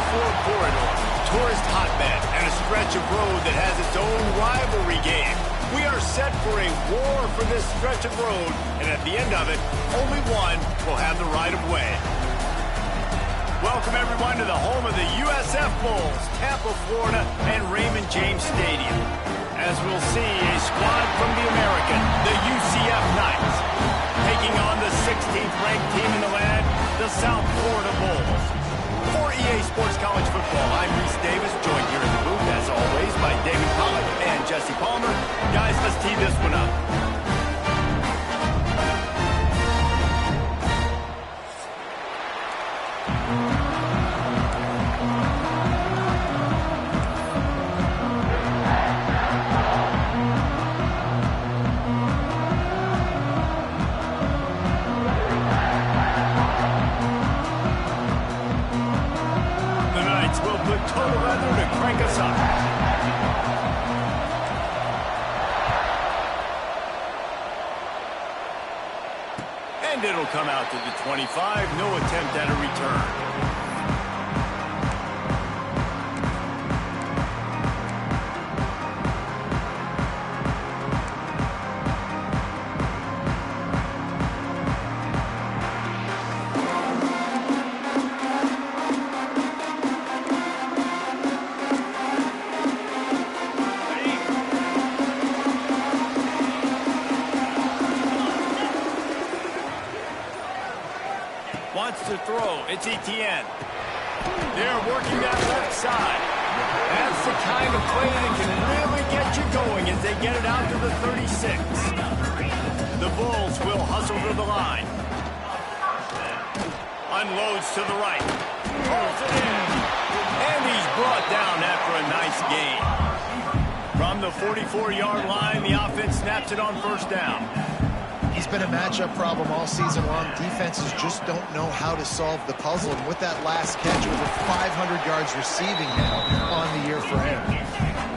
I-4 corridor, tourist hotbed, and a stretch of road that has its own rivalry game. We are set for a war for this stretch of road, and at the end of it, only one will have the right of way. Welcome, everyone, to the home of the USF Bulls, Tampa, Florida, and Raymond James Stadium. As we'll see, a squad from the American, the UCF Knights, taking on the 16th-ranked team in the land, the South Florida Bulls. For EA Sports College Football, I'm Reese Davis, joined here in the booth, as always, by David Pollack and Jesse Palmer. Guys, let's tee this one up. Total weather to crank us up. And it'll come out to the 25. No attempt at a return. Wants to throw. It's Etienne. They're working that left side. That's the kind of play that can really get you going as they get it out to the 36. The Bulls will hustle to the line. Unloads to the right. Pulls it in. And he's brought down after a nice gain. From the 44-yard line, the offense snaps it on first down. He's been a matchup problem all season long. Defenses just don't know how to solve the puzzle. And with that last catch, over 500 yards receiving now on the year for him.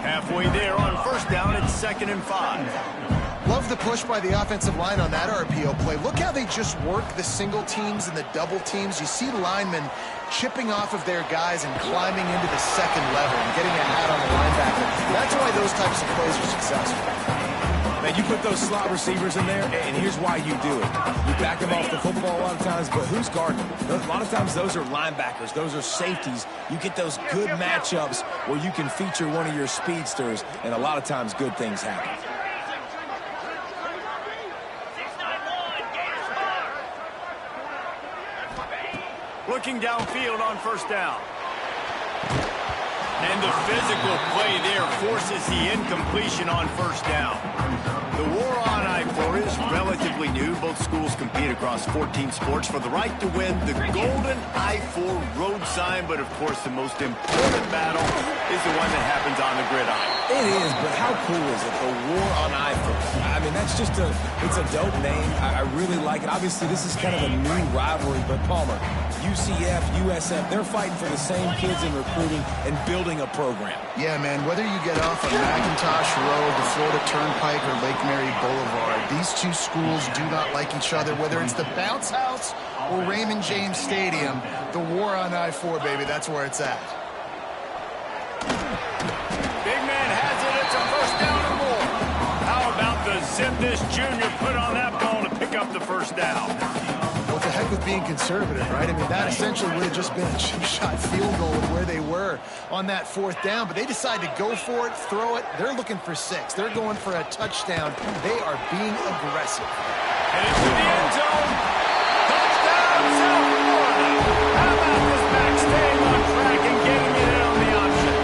Halfway there on first down, it's 2nd and 5. Love the push by the offensive line on that RPO play. Look how they just work the single teams and the double teams. You see linemen chipping off of their guys and climbing into the second level and getting a hat on the linebacker. That's why those types of plays are successful. Man, you put those slot receivers in there, and here's why you do it. You back them off the football a lot of times, but who's guarding them? A lot of times those are linebackers. Those are safeties. You get those good matchups where you can feature one of your speedsters, and a lot of times good things happen. Looking downfield on first down. And the physical play there forces the incompletion on first down. The war on I-4 is relatively new. Both schools compete across 14 sports for the right to win the golden I-4 road sign. But, of course, the most important battle is the one that happens on the gridiron. It is, but how cool is it, the war on I-4? I mean, that's just it's a dope name. I really like it. Obviously, this is kind of a new rivalry, but Palmer, UCF, USF, they're fighting for the same kids in recruiting and building a program. Yeah, man, whether you get off on McIntosh Road, the Florida Turnpike, or Lake Mary Boulevard, these two schools do not like each other. Whether it's the Bounce House or Raymond James Stadium, the war on I-4, baby, that's where it's at. Big man has it. It's a first down and more. How about the zip this junior put on that ball to pick up the first down? What the heck with being conservative, right? I mean, that essentially would have just been a chip shot field goal with where they were on that fourth down, but they decide to go for it, throw it. They're looking for 6. They're going for a touchdown. They are being aggressive. And into the end zone. Touchdown, South Florida. How about this back staying on track and getting it in on the option?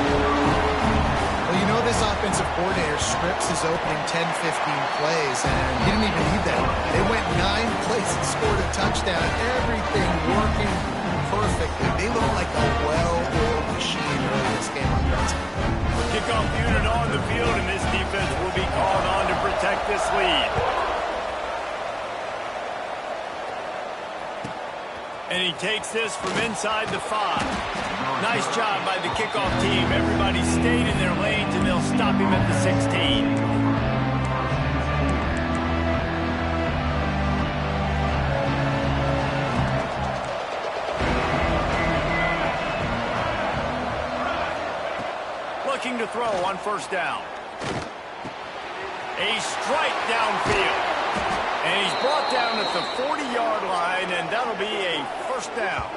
Well, you know this offensive coordinator scripts his opening 10, 15 plays, and he didn't even need that. They went 9 plays and scored a touchdown. Everything working perfectly. They look like a well-oiled machine early this game on defense. Kickoff unit on the field, and this defense will be called on to protect this lead. And he takes this from inside the 5. Nice job by the kickoff team. Everybody stayed in their lanes, and they'll stop him at the 16. looking to throw on first down. A strike downfield. And he's brought down at the 40-yard line, and that'll be a first down.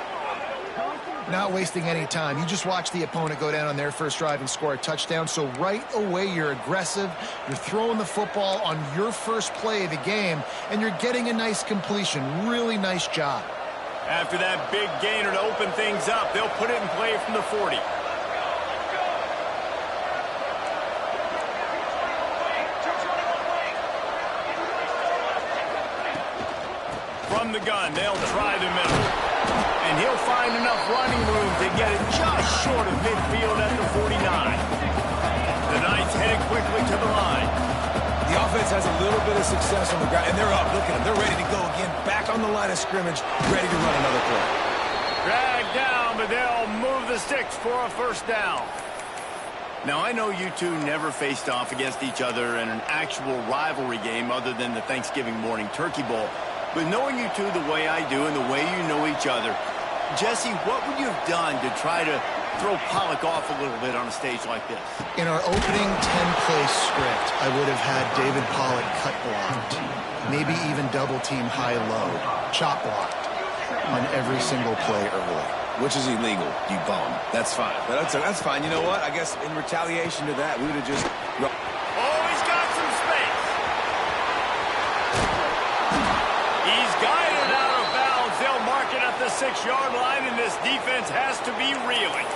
Not wasting any time. You just watch the opponent go down on their first drive and score a touchdown. So right away, you're aggressive. You're throwing the football on your first play of the game, and you're getting a nice completion. Really nice job. After that big gainer to open things up, they'll put it in play from the 40. From the gun, they'll try the middle. And he'll find enough running room to get it just short of midfield at the 49. The Knights headed quickly to the line. The offense has a little bit of success on the ground, and they're up. Look at them. They're ready to go again. Back on the line of scrimmage, ready to run another play. Dragged down, but they'll move the sticks for a first down. Now, I know you two never faced off against each other in an actual rivalry game other than the Thanksgiving morning Turkey Bowl. But knowing you two the way I do and the way you know each other, Jesse, what would you have done to try to throw Pollock off a little bit on a stage like this? In our opening 10-play script, I would have had David Pollock cut blocked, maybe even double-team high-low, chop blocked on every single play early. Which is illegal, you bum. That's fine. But that's fine. You know what? I guess in retaliation to that, we would have just... Oh, he's got some space. He's guided out of bounds. They'll mark it at the 6-yard line, and this defense has to be reeling.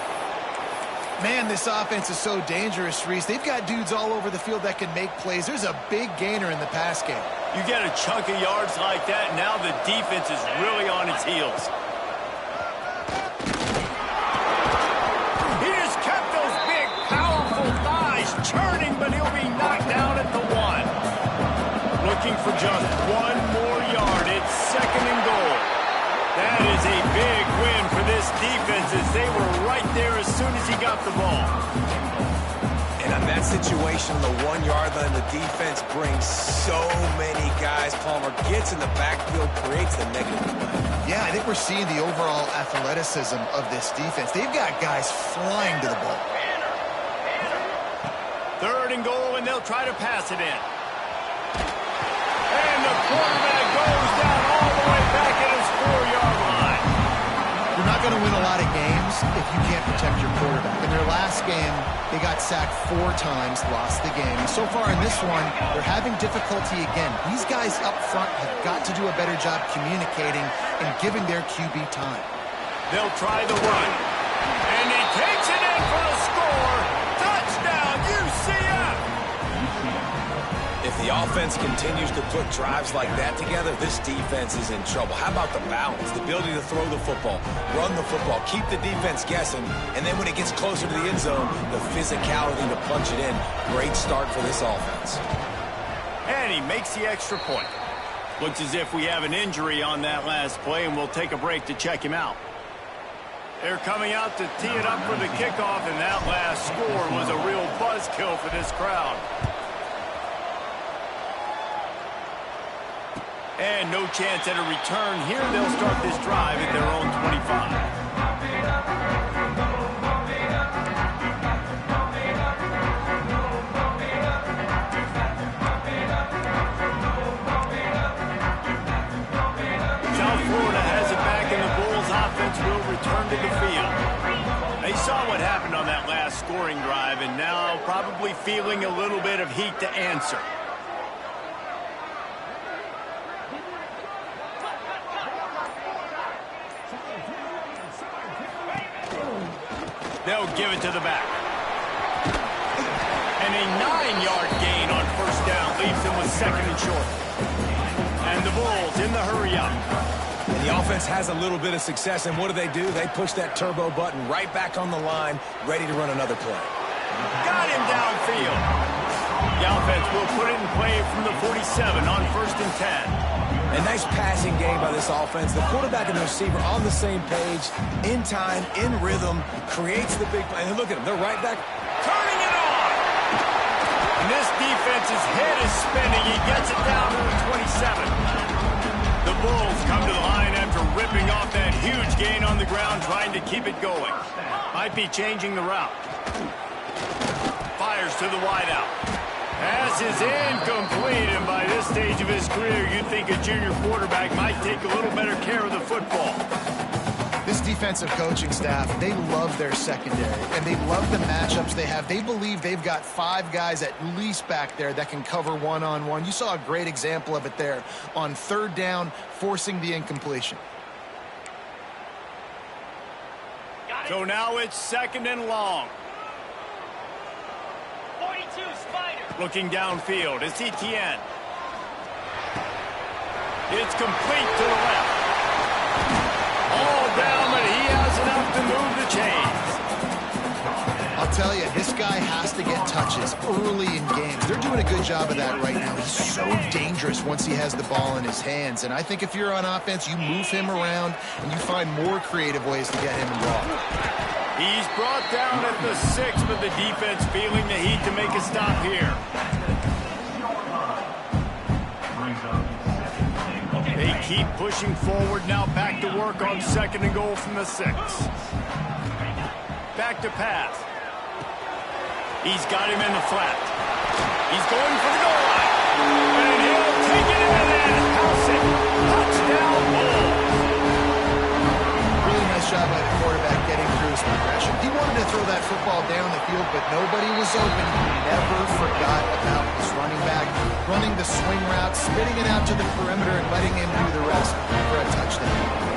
Man, this offense is so dangerous, Reese. They've got dudes all over the field that can make plays. There's a big gainer in the pass game. You get a chunk of yards like that, now the defense is really on its heels. He just kept those big, powerful thighs churning, but he'll be knocked down at the 1. Looking for just 1 more yard. It's 2nd and goal. That is a big win for this defense as they were right there as soon as he got the ball. And on that situation, the 1-yard line, the defense brings so many guys. Palmer gets in the backfield, creates the negative play. Yeah, I think we're seeing the overall athleticism of this defense. They've got guys flying to the ball. 3rd and goal, and they'll try to pass it in. And the quarterback goes down all the way back at his 4-yard line. You're not going to win a lot of games if you can't protect your quarterback. In their last game, they got sacked 4 times, lost the game. And so far in this one, they're having difficulty again. These guys up front have got to do a better job communicating and giving their QB time. They'll try the run. And he takes it in for a score. Touchdown, UCF! If the offense continues to put drives like that together, this defense is in trouble. How about the balance, the ability to throw the football, run the football, keep the defense guessing, and then when it gets closer to the end zone, the physicality to punch it in. Great start for this offense. And he makes the extra point. Looks as if we have an injury on that last play, and we'll take a break to check him out. They're coming out to tee it up for the kickoff, and that last score was a real buzzkill for this crowd. And no chance at a return here. They'll start this drive at their own 25. South Florida has it back, and the Bulls offense will return to the field. They saw what happened on that last scoring drive, and now probably feeling a little bit of heat to answer. They'll give it to the back. And a 9-yard gain on first down leaves them with 2nd and short. And the Bulls in the hurry up. And the offense has a little bit of success, and what do? They push that turbo button right back on the line, ready to run another play. Got him downfield. The offense will put it in play from the 47 on 1st and 10. A nice passing game by this offense. The quarterback and the receiver on the same page, in time, in rhythm, creates the big play. And look at them, they're right back. Turning it on! And this defense's head is spinning. He gets it down to the 27. The Bulls come to the line after ripping off that huge gain on the ground, trying to keep it going. Might be changing the route. fires to the wideout. Pass is incomplete, and by this stage of his career, you'd think a junior quarterback might take a little better care of the football. This defensive coaching staff, they love their secondary, and they love the matchups they have. They believe they've got 5 guys at least back there that can cover one-on-one. You saw a great example of it there on 3rd down, forcing the incompletion. So now it's 2nd and long. 42, Spider. Looking downfield, it's Etienne. It's complete to the left. All down, but he has enough to move the chains. I'll tell you, this guy has to get touches early in games. They're doing a good job of that right now. He's so dangerous once he has the ball in his hands. And I think if you're on offense, you move him around and you find more creative ways to get him involved. He's brought down at the 6, but the defense feeling the heat to make a stop here. They keep pushing forward, now back to work on 2nd and goal from the 6. Back to pass. He's got him in the flat. He's going for the goal line. And he'll take it in and house it. Touchdown, Bulls. Really nice job by the quarterback getting through his progression. He wanted to throw that football down the field, but nobody was open. He never forgot about his running back, running the swing route, spitting it out to the perimeter, and letting him do the rest for a touchdown.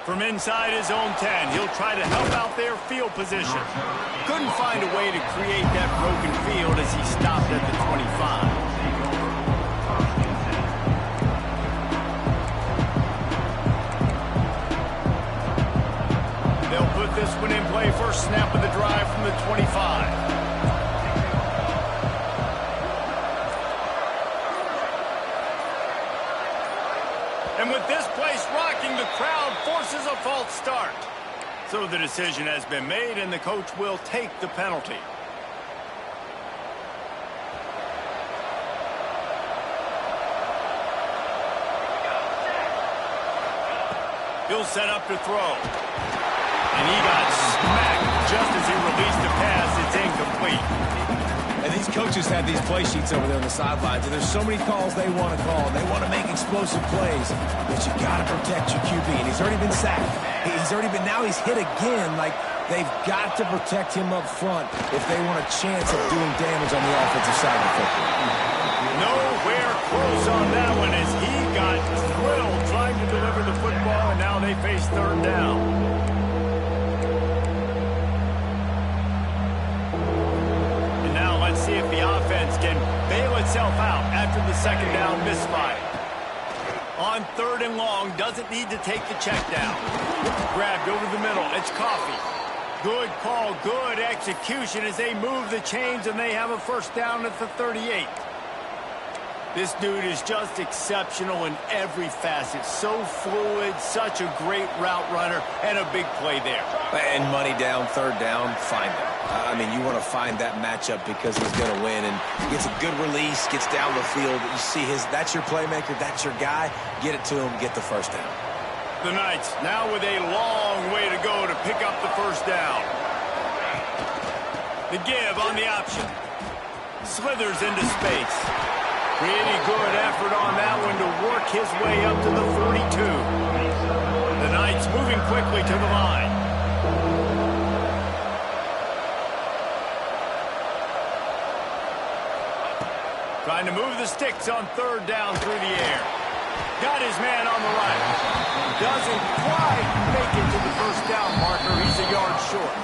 From inside his own 10, he'll try to help out their field position. Couldn't find a way to create that broken field as he stopped at the 25. They'll put this one in play, first snap of the drive from the 25. And with this place rocking, the crowd forces a false start. So the decision has been made, and the coach will take the penalty. He'll set up to throw. And he got smacked just as he released the pass. It's incomplete. And these coaches have these play sheets over there on the sidelines, and there's so many calls they want to call. They want to make explosive plays, but you got to protect your QB. And he's already been sacked. Now he's hit again. Like, they've got to protect him up front if they want a chance of doing damage on the offensive side of the football. Nowhere close on that one as he got thrilled trying to deliver the football, and now they face 3rd down. Let's see if the offense can bail itself out after the 2nd down misfire. On 3rd and long, doesn't need to take the check down. Grabbed over the middle, it's Coffee. Good call, good execution as they move the chains, and they have a first down at the 38. This dude is just exceptional in every facet. So fluid, such a great route runner, and a big play there. And money down, 3rd down, find him. I mean, you want to find that matchup because he's going to win. And he gets a good release, gets down the field. You see that's your playmaker, that's your guy. Get it to him, get the first down. The Knights now with a long way to go to pick up the first down. The give on the option. Slithers into space. Pretty good effort on that one to work his way up to the 42. The Knights moving quickly to the line. Trying to move the sticks on 3rd down through the air. Got his man on the right. Doesn't quite make it to the first down marker. He's a yard short.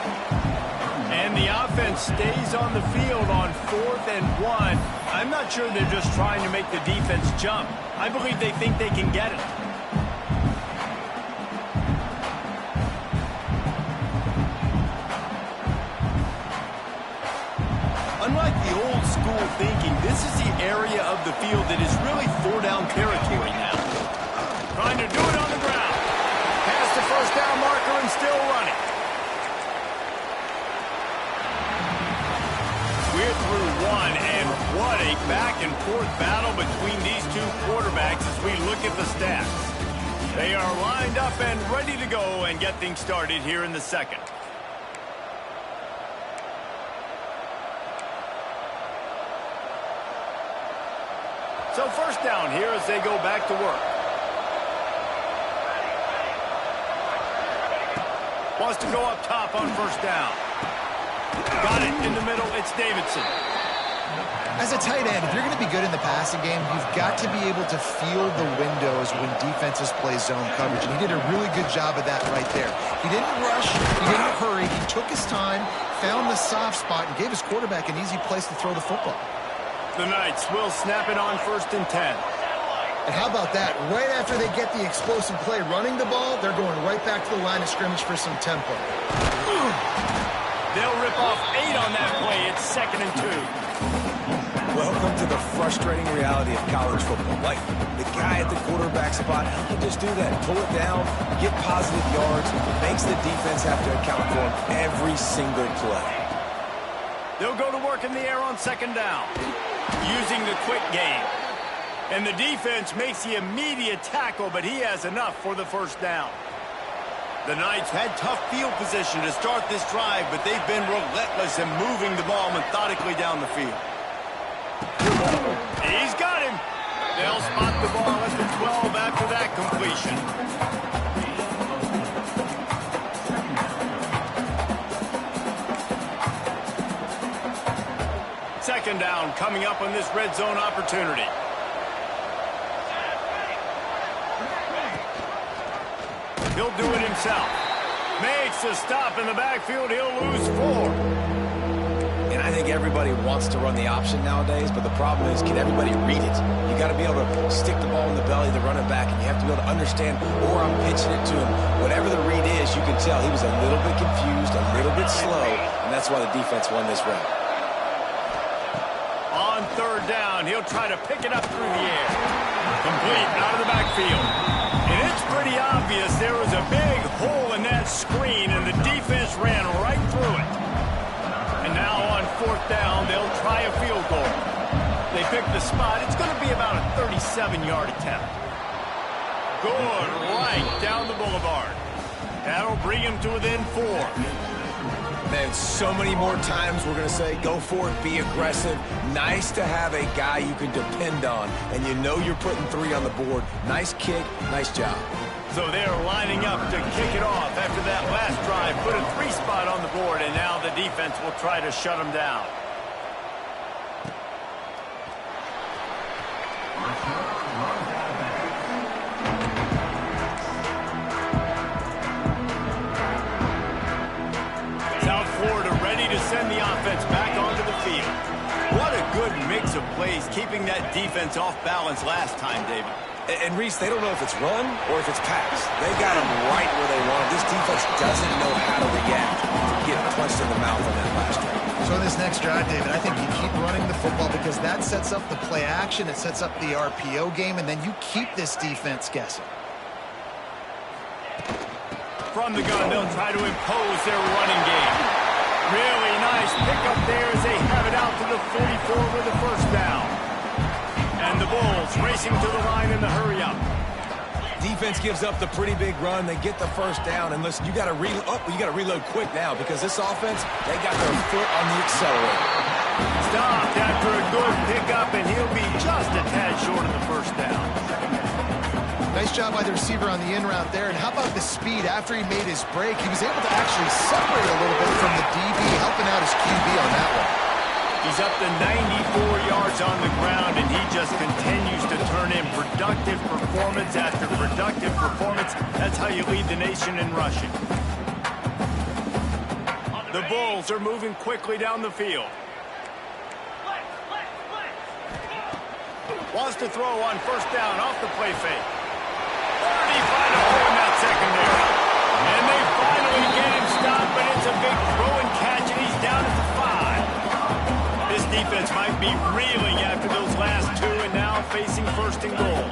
And the offense stays on the field on 4th and 1. I'm not sure they're just trying to make the defense jump. I believe they think they can get it. Unlike the old school thinking, this is the area of the field that is really 4-down territory now. Trying to do it on the ground. Past the first down marker and still running. We're through 1, and what a back-and-forth battle between these two quarterbacks as we look at the stats. They are lined up and ready to go and get things started here in the second. So first down here as they go back to work. Wants to go up top on first down. Got it in the middle. It's Davidson. As a tight end, if you're going to be good in the passing game, you've got to be able to feel the windows when defenses play zone coverage. And he did a really good job of that right there. He didn't rush. He didn't hurry. He took his time, found the soft spot, and gave his quarterback an easy place to throw the football. The Knights will snap it on 1st and 10. And how about that? Right after they get the explosive play running the ball, they're going right back to the line of scrimmage for some tempo. They'll rip off 8 on that play. It's 2nd and 2. Welcome to the frustrating reality of college football. Like, the guy at the quarterback spot, he can just do that. Pull it down, get positive yards, makes the defense have to account for him every single play. They'll go to work in the air on 2nd down, using the quick game. And the defense makes the immediate tackle, but he has enough for the 1st down. The Knights had tough field position to start this drive, but they've been relentless in moving the ball methodically down the field. He's got him. They'll spot the ball at the 12 after that completion. Second down coming up on this red zone opportunity. He'll do it himself. Makes a stop in the backfield. He'll lose 4. And I think everybody wants to run the option nowadays, but the problem is, can everybody read it? You got to be able to stick the ball in the belly of the running back, and you have to be able to understand, or I'm pitching it to him. Whatever the read is, you can tell he was a little bit confused, a little bit slow, and that's why the defense won this round. On 3rd down, he'll try to pick it up through the air. Complete out of the backfield. And it's pretty obvious there was a big hole in that screen, and the defense ran right through it. And now on 4th down, they'll try a field goal. They pick the spot. It's going to be about a 37-yard attempt. Good right down the boulevard. That'll bring him to within 4. Man, so many more times we're going to say, go for it, be aggressive. Nice to have a guy you can depend on, and you know you're putting 3 on the board. Nice kick, nice job. So they're lining up to kick it off after that last drive. Put a 3 spot on the board, and now the defense will try to shut them down. South Florida ready to send the offense back onto the field. What a good mix of plays, keeping that defense off balance last time, David. And Reese, they don't know if it's run or if it's pass. They got them right where they want. This defense doesn't know how to react to get punched in the mouth on that last drive. So in this next drive, David, I think you keep running the football because that sets up the play action, it sets up the RPO game, and then you keep this defense guessing. From the gun, they'll try to impose their running game. Really nice pickup there as they have it out to the 44 with the 1st down. And the Bulls racing to the line in the hurry-up. Defense gives up the pretty big run. They get the 1st down. And listen, you got to reload quick now because this offense, they got their foot on the accelerator. Stopped after a good pickup, and he'll be just a tad short of the 1st down. Nice job by the receiver on the in route there. And how about the speed after he made his break? He was able to actually separate a little bit from the DB, helping out his QB on that one. He's up to 94 yards on the ground, and he just continues to turn in productive performance after productive performance. That's how you lead the nation in rushing. The Bulls are moving quickly down the field. Wants to throw on 1st down off the play fake. Where did he find a hole in that secondary? And they finally get him stopped, but it's a big throw and catch, and he's down at the 5. This defense might be reeling after those last 2 and now facing 1st and goal.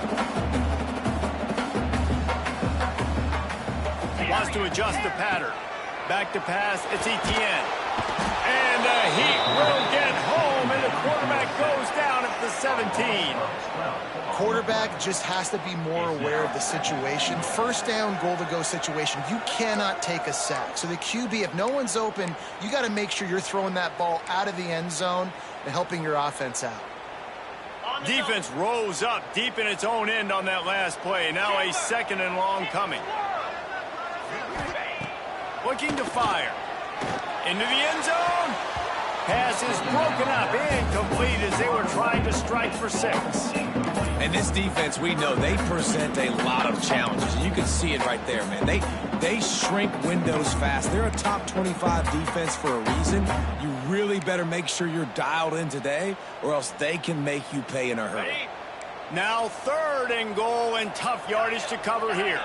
Wants to adjust the pattern. Back to pass, it's Etienne. And the heat will get home, and the quarterback goes down at the 17. Quarterback just has to be more aware of the situation. First down, goal-to-go situation. You cannot take a sack. So the QB, if no one's open, you got to make sure you're throwing that ball out of the end zone and helping your offense out. Defense rose up deep in its own end on that last play. Now a second and long coming. Looking to fire. Into the end zone. Pass is broken up, incomplete as they were trying to strike for 6. And this defense, we know, they present a lot of challenges. You can see it right there, man. They shrink windows fast. They're a top 25 defense for a reason. You really better make sure you're dialed in today, or else they can make you pay in a hurry. Now 3rd and goal, and tough yardage to cover here.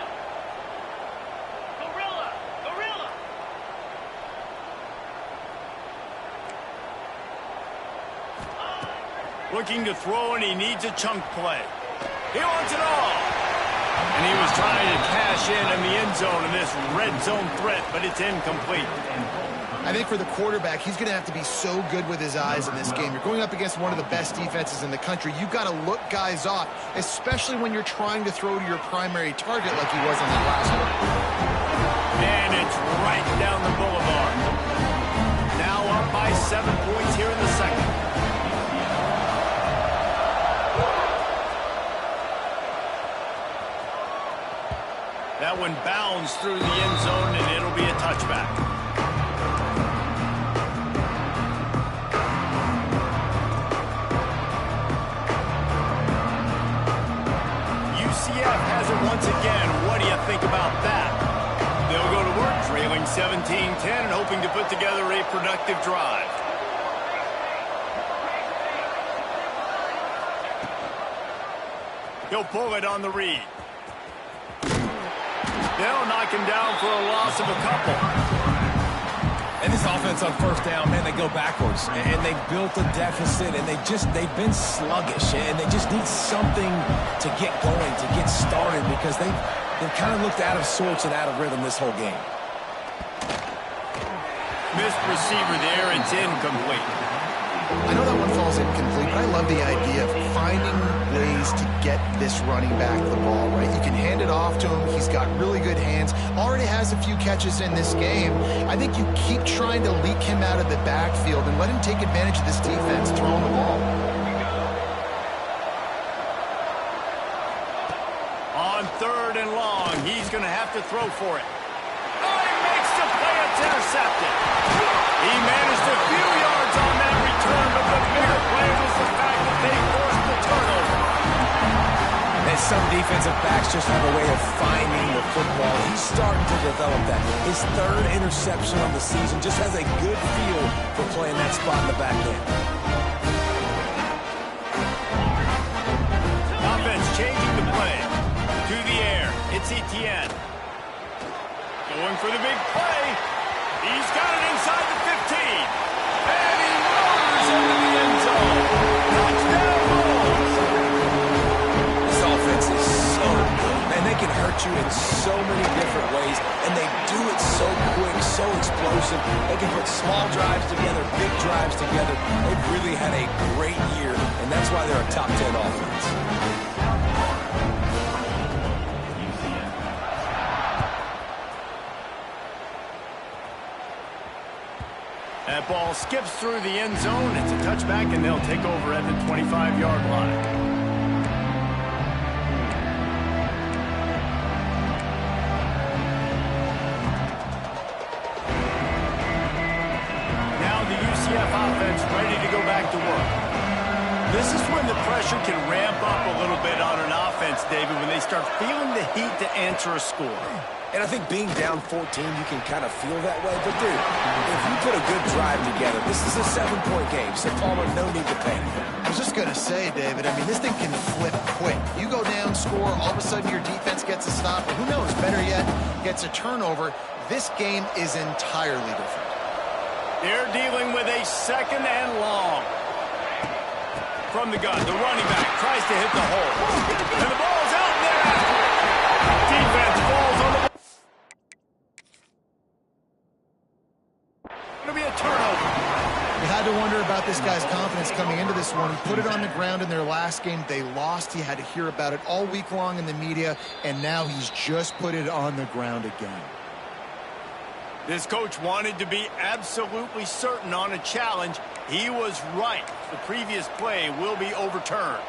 Looking to throw, and he needs a chunk play. He wants it all. And he was trying to cash in the end zone in this red zone threat, but it's incomplete. I think for the quarterback, he's going to have to be so good with his eyes in this game. You're going up against one of the best defenses in the country. You've got to look guys off, especially when you're trying to throw to your primary target like he was in that last one. And it's right down the boulevard. Now up by 7 points here in the second. That one bounds through the end zone, and it'll be a touchback. UCF has it once again. What do you think about that? They'll go to work trailing 17-10 and hoping to put together a productive drive. He'll pull it on the read. They'll knock him down for a loss of a couple. And this offense on first down, man, they go backwards. And they built a deficit, and they've been sluggish. And they just need something to get going, to get started, because they've kind of looked out of sorts and out of rhythm this whole game. Missed receiver there, it's incomplete. I know that one falls incomplete, but I love the idea of finding ways to get this running back the ball, right? You can hand it off to him. He's got really good hands. Already has a few catches in this game. I think you keep trying to leak him out of the backfield and let him take advantage of this defense throwing the ball. On 3rd and long, he's going to have to throw for it. Oh, he makes the play. It's intercepted. He managed a few yards on that return, but the bigger play was the fact that they forced the turnover. And some defensive backs just have a way of finding the football. He's starting to develop that. His 3rd interception of the season just has a good feel for playing that spot in the back end. Offense changing the play. To the air. It's Etienne. Going for the big play. He's got it inside the 15. And he roars into the end zone. Touchdown Bulls. This offense is so good. Man, they can hurt you in so many different ways, and they do it so quick, so explosive. They can put small drives together, big drives together. They've really had a great year, and that's why they're a top 10 offense. That ball skips through the end zone. It's a touchback, and they'll take over at the 25-yard line. Now the UCF offense ready to go back to work. This is when the pressure can ramp up a little bit on an offense, David, when they start feeling the heat to answer a score. And I think being down 14, you can kind of feel that way. But, dude, if you put a good drive together, this is a 7-point game. So, Palmer, no need to panic. I was just going to say, David, I mean, this thing can flip quick. You go down, score, all of a sudden your defense gets a stop. Or who knows, better yet, gets a turnover. This game is entirely different. They're dealing with a 2nd and long. From the gun, the running back tries to hit the hole. And the ball's out there after it. Defense falls on the ball. You had to wonder about about this guy's confidence coming into this one. He put it on the ground in their last game. They lost. He had to hear about it all week long in the media, and now he's just put it on the ground again. This coach wanted to be absolutely certain on a challenge. He was right. The previous play will be overturned.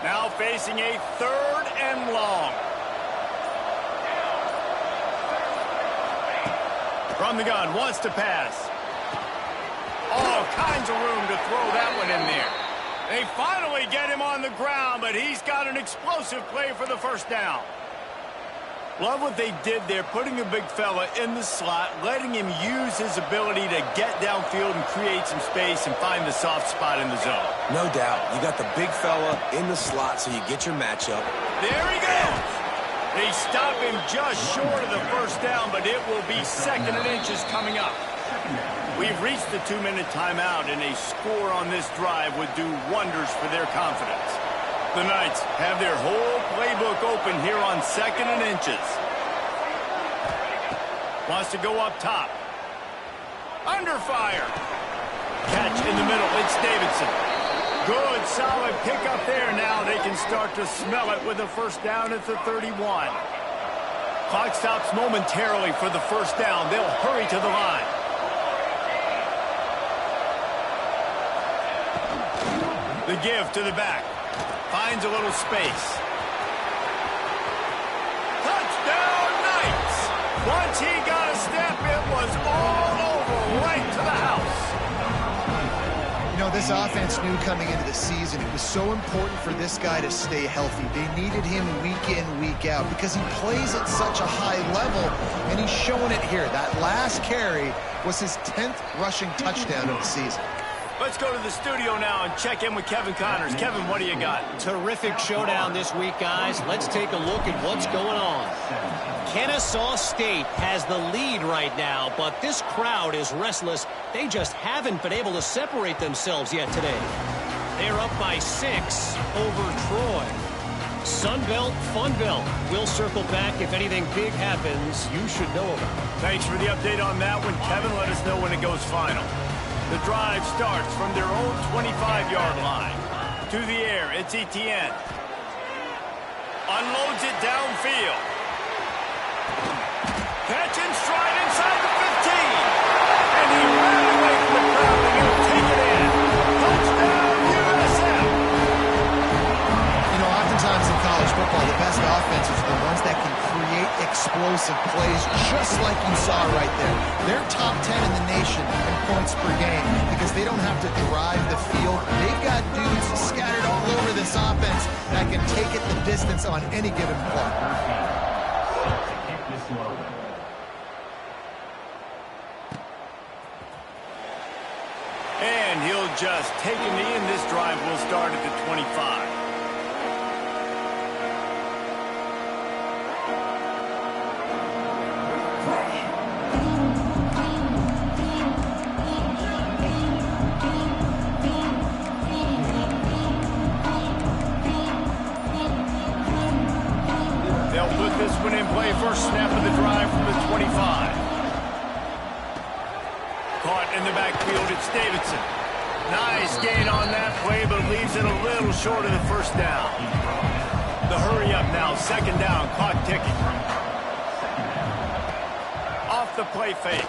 Now facing a 3rd and long. From the gun, wants to pass. All kinds of room to throw that one in there. They finally get him on the ground, but he's got an explosive play for the first down. Love what they did there, putting a big fella in the slot, letting him use his ability to get downfield and create some space and find the soft spot in the zone. No doubt. You got the big fella in the slot, so you get your matchup. There he goes. They stop him just short of the first down, but it will be 2nd and inches coming up. We've reached the 2-minute timeout, and a score on this drive would do wonders for their confidence. The Knights have their whole playbook open here on 2nd and inches. Wants to go up top. Under fire. Catch in the middle. It's Davidson. Good, solid pickup there. Now they can start to smell it with a first down at the 31. Clock stops momentarily for the first down. They'll hurry to the line. The give to the back. Finds a little space. Touchdown, Knights! Once he got a step, it was all over, right to the house. You know, this offense knew coming into the season it was so important for this guy to stay healthy. They needed him week in, week out because he plays at such a high level, and he's showing it here. That last carry was his 10th rushing touchdown of the season. Let's go to the studio now and check in with Kevin Connors. Kevin, what do you got? Terrific showdown this week, guys. Let's take a look at what's going on. Kennesaw State has the lead right now, but this crowd is restless. They just haven't been able to separate themselves yet today. They're up by 6 over Troy. Sunbelt, Funbelt. We'll circle back if anything big happens you should know about. Thanks for the update on that one, Kevin. Let us know when it goes final. The drive starts from their own 25-yard line. To the air, it's Etienne. Unloads it downfield. Catch and stride inside the 15. And he ran away from the crowd, and he'll take it in. Touchdown, USF! You know, oftentimes in college football, the best offenses are the ones that can create explosive plays, just like you saw right there. They're top 10 in the nation in points per game because they don't have to drive the field. They've got dudes scattered all over this offense that can take it the distance on any given play. And he'll just take a knee, and this drive will start at the 25. First snap of the drive from the 25. Caught in the backfield, it's Davidson. Nice gain on that play, but leaves it a little short of the first down. The hurry up now, 2nd down, clock ticking. Off the play fake.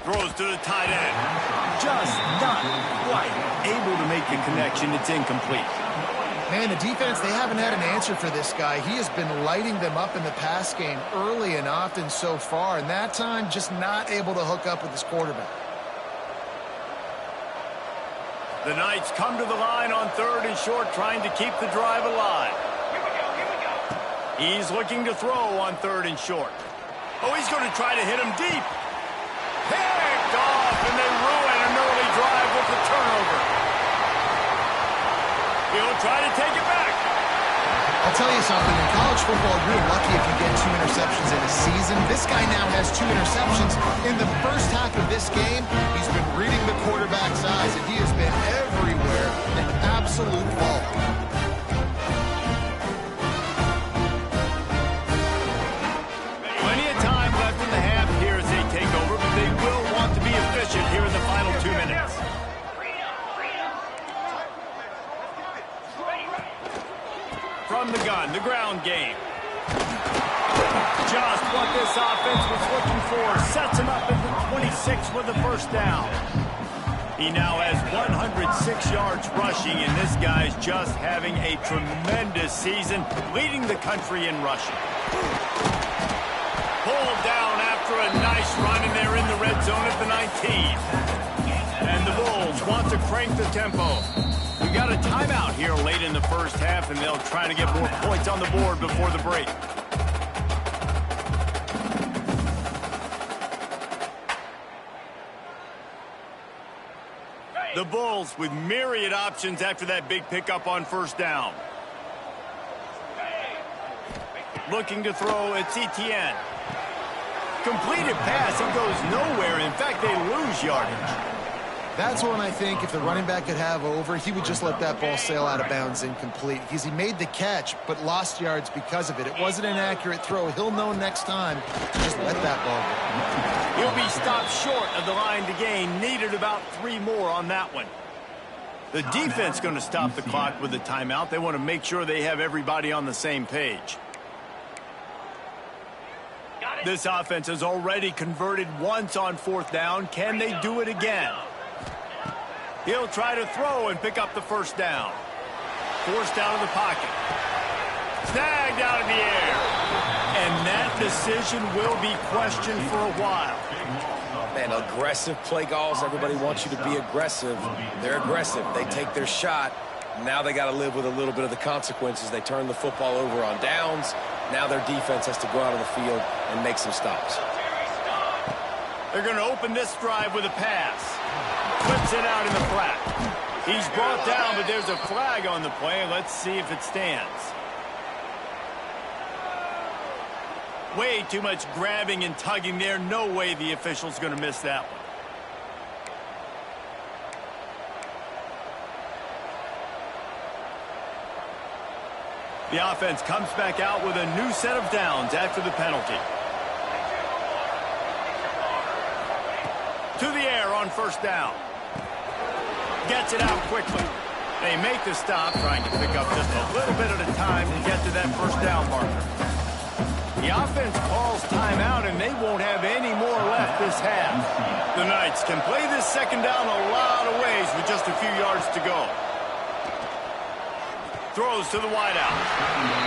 Throws to the tight end. Just not quite able to make the connection. It's incomplete. Man, the defense, they haven't had an answer for this guy. He has been lighting them up in the pass game early and often so far, and that time just not able to hook up with his quarterback. The Knights come to the line on 3rd and short, trying to keep the drive alive. He's looking to throw on 3rd and short. Oh, he's going to try to hit him deep. Picked off, and they ruin an early drive with the turnover. He'll try to take it back. I'll tell you something. In college football, you're lucky if you get 2 interceptions in a season. This guy now has 2 interceptions in the first half of this game. He's been reading the quarterback's eyes, and he has been everywhere. An absolute ball. 24, sets him up at the 26 with the first down. He now has 106 yards rushing, and this guy's just having a tremendous season, leading the country in rushing. Pulled down after a nice run, and they're in the red zone at the 19. And the Bulls want to crank the tempo. We got a timeout here late in the first half, and they'll try to get more points on the board before the break. The Bulls with myriad options after that big pickup on first down. Looking to throw, it's Etienne. Completed pass, it goes nowhere. In fact, they lose yardage. That's one I think if the running back could have over, he would just let that ball sail out of bounds incomplete. Because he made the catch, but lost yards because of it. It wasn't an accurate throw. He'll know next time to just let that ball go. He'll be stopped short of the line to gain. Needed about 3 more on that one. The defense going to stop the clock with the timeout. They want to make sure they have everybody on the same page. This offense has already converted once on fourth down. Can they do it again? He'll try to throw and pick up the first down. Forced out of the pocket. Snagged out of the air. And that decision will be questioned for a while. Man, aggressive play calls. Everybody wants you to be aggressive. They're aggressive. They take their shot. Now they got to live with a little bit of the consequences. They turn the football over on downs. Now their defense has to go out on the field and make some stops. They're going to open this drive with a pass. Flips it out in the flat. He's brought down, but there's a flag on the play. Let's see if it stands. Way too much grabbing and tugging there. No way the official's going to miss that one. The offense comes back out with a new set of downs after the penalty. To the air on first down. Gets it out quickly. They make the stop, trying to pick up just a little bit at a time to get to that first down marker. The offense calls timeout, and they won't have any more left this half. The Knights can play this second down a lot of ways with just a few yards to go. Throws to the wideout.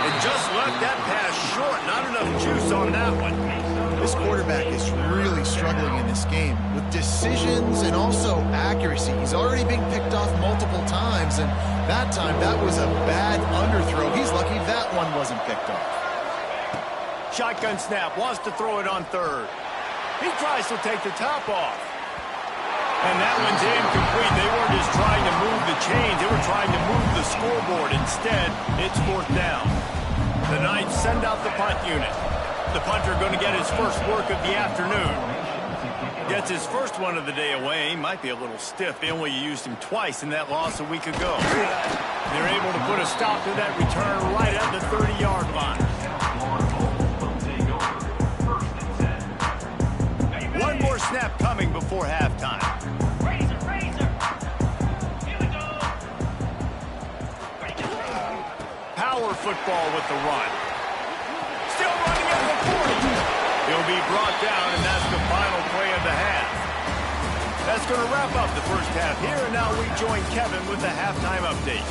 And just left that pass short. Not enough juice on that one. This quarterback is really struggling in this game with decisions and also accuracy. He's already been picked off multiple times, and that time that was a bad underthrow. He's lucky that one wasn't picked off. Shotgun snap, wants to throw it on third. He tries to take the top off. And that one's incomplete. They weren't just trying to move the chains. They were trying to move the scoreboard. Instead, it's fourth down. The Knights send out the punt unit. The punter going to get his first work of the afternoon. Gets his first one of the day away. He might be a little stiff. They only used him twice in that loss a week ago. They're able to put a stop to that return right at the 30-yard line. One more snap coming before halftime. Power football with the run. Still running at the 40. He'll be brought down, and that's the final play of the half. That's going to wrap up the first half here, and now we join Kevin with the halftime update.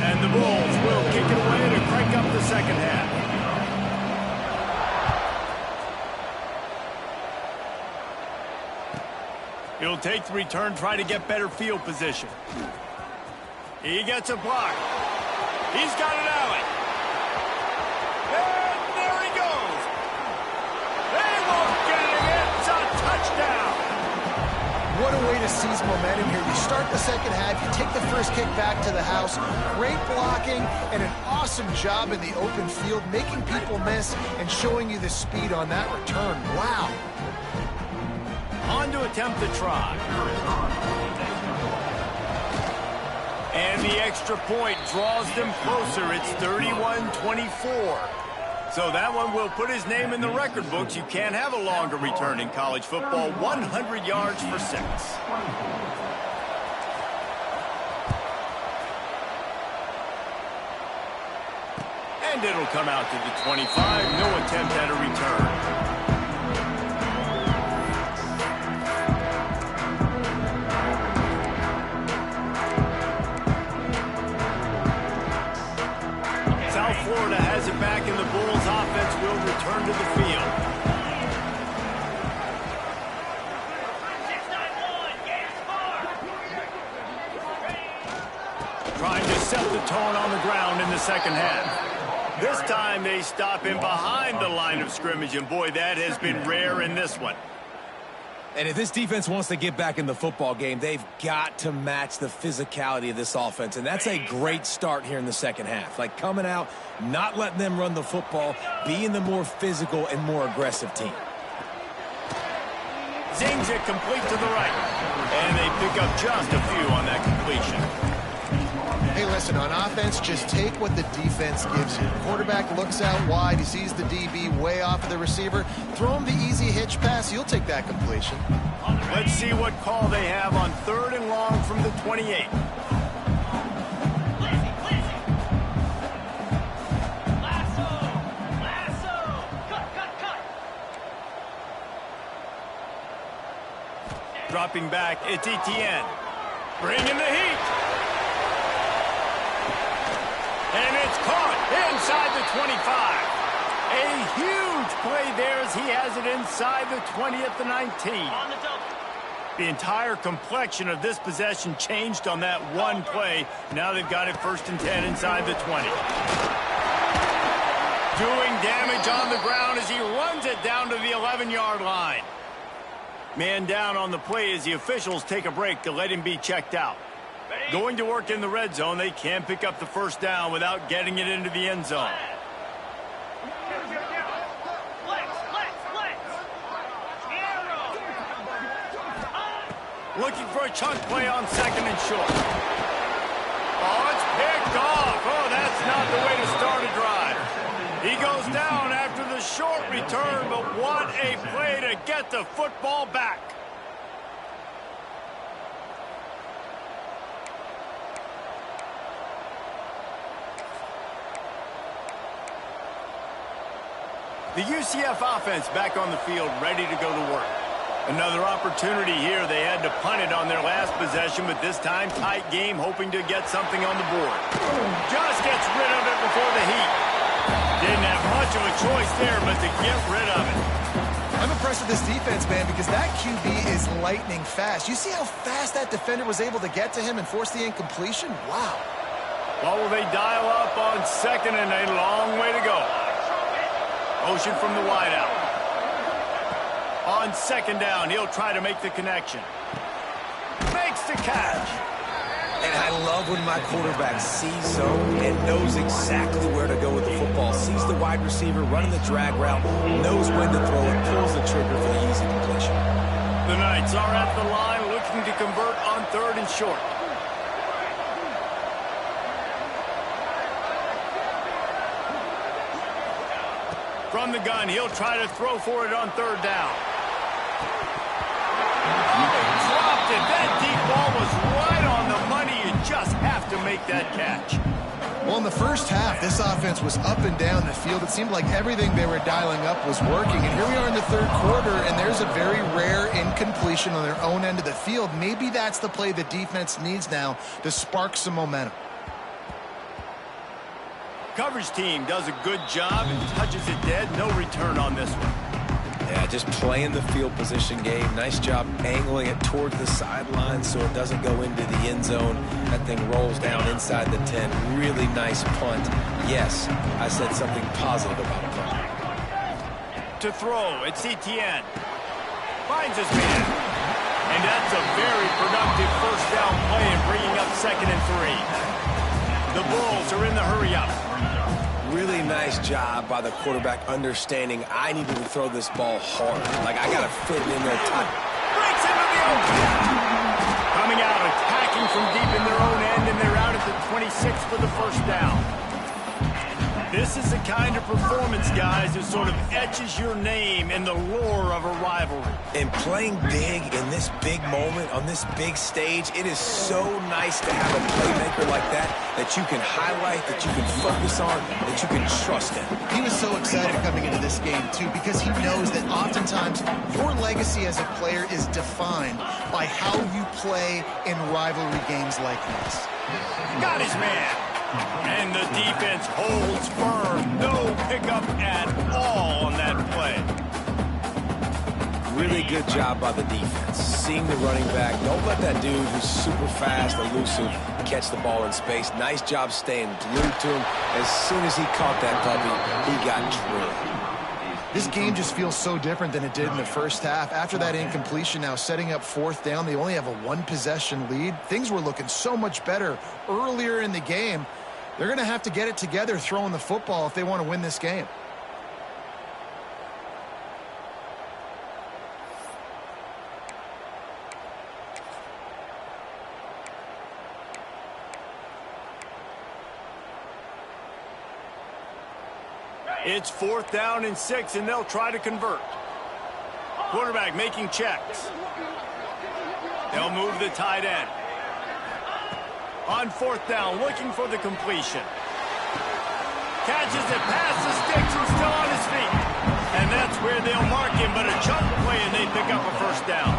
And the Bulls will kick it away to crank up the second half. He'll take the return, try to get better field position. He gets a block. He's got it out. And there he goes. They won't get him. It's a touchdown. What a way to seize momentum here. You start the second half, you take the first kick back to the house. Great blocking and an awesome job in the open field, making people miss and showing you the speed on that return. Wow. On to attempt the try. And the extra point draws them closer. It's 31-24. So that one will put his name in the record books. You can't have a longer return in college football. 100 yards for 6. And it'll come out to the 25. No attempt at a return. Florida has it back, and the Bulls offense will return to the field. Trying to set the tone on the ground in the second half. This time they stop him behind the line of scrimmage, and boy, that has been rare in this one. And if this defense wants to get back in the football game, they've got to match the physicality of this offense. And that's a great start here in the second half. Like coming out, not letting them run the football, being the more physical and more aggressive team. Zings it complete to the right. And they pick up just a few on that completion. Hey, listen, on offense, just take what the defense gives you. Quarterback looks out wide. He sees the DB way off of the receiver. Throw him the easy hitch pass. You'll take that completion. Let's see what call they have on 3rd and long from the 28. Dropping back, it's Etienne. Bringing the heat. And it's caught inside the 25. A huge play there as he has it inside the 20 at the 19. The entire complexion of this possession changed on that one play. Now they've got it 1st and 10 inside the 20. Doing damage on the ground as he runs it down to the 11-yard line. Man down on the play as the officials take a break to let him be checked out. Going to work in the red zone, they can pick up the 1st down without getting it into the end zone. Looking for a chunk play on 2nd and short. Oh, it's picked off. Oh, that's not the way to start a drive. He goes down after the short return, but what a play to get the football back. The UCF offense back on the field, ready to go to work. Another opportunity here. They had to punt it on their last possession, but this time tight game, hoping to get something on the board. Just gets rid of it before the heat. Didn't have much of a choice there, but to get rid of it. I'm impressed with this defense, man, because that QB is lightning fast. You see how fast that defender was able to get to him and force the incompletion? Wow. What will they dial up on 2nd and a long way to go? Motion from the wideout. On 2nd down, he'll try to make the connection. Makes the catch. And I love when my quarterback sees zone and knows exactly where to go with the football. Sees the wide receiver running the drag route, knows when to throw it, pulls the trigger for the easy completion. The Knights are at the line looking to convert on 3rd and short. From the gun, he'll try to throw for it on 3rd down. Dropped it. That deep ball was right on the money. You just have to make that catch. Well, in the first half, this offense was up and down the field. It seemed like everything they were dialing up was working. And here we are in the 3rd quarter, and there's a very rare incompletion on their own end of the field. Maybe that's the play the defense needs now to spark some momentum. Coverage team does a good job and touches it dead. No return on this one. Yeah, just playing the field position game. Nice job angling it towards the sideline so it doesn't go into the end zone. That thing rolls down inside the 10. Really nice punt. Yes, I said something positive about a punt. To throw, it's Etienne. Finds his man. And that's a very productive 1st down play and bringing up 2nd and 3. The Bulls are in the hurry-up. Really nice job by the quarterback understanding I needed to throw this ball hard. Like, I got to fit it in there tight. Breaks into the open. Coming out, attacking from deep in their own end, and they're out at the 26 for the 1st down. This is the kind of performance, guys, that sort of etches your name in the lore of a rivalry. And playing big in this big moment, on this big stage, it is so nice to have a playmaker like that you can highlight, that you can focus on, that you can trust in. He was so excited coming into this game, too, because he knows that oftentimes your legacy as a player is defined by how you play in rivalry games like this. Got his man. And the defense holds firm. No pickup at all on that play. Really good job by the defense. Seeing the running back. Don't let that dude who's super fast, elusive, catch the ball in space. Nice job staying glued to him. As soon as he caught that puppy, he got drilled. This game just feels so different than it did in the first half. After that incompletion, now setting up fourth down, they only have a one-possession lead. Things were looking so much better earlier in the game. They're going to have to get it together throwing the football if they want to win this game. It's 4th down and 6, and they'll try to convert. Quarterback making checks. They'll move the tight end. On 4th down, looking for the completion. Catches it past the sticks and still on his feet. And that's where they'll mark him, but a chunk play and they pick up a first down.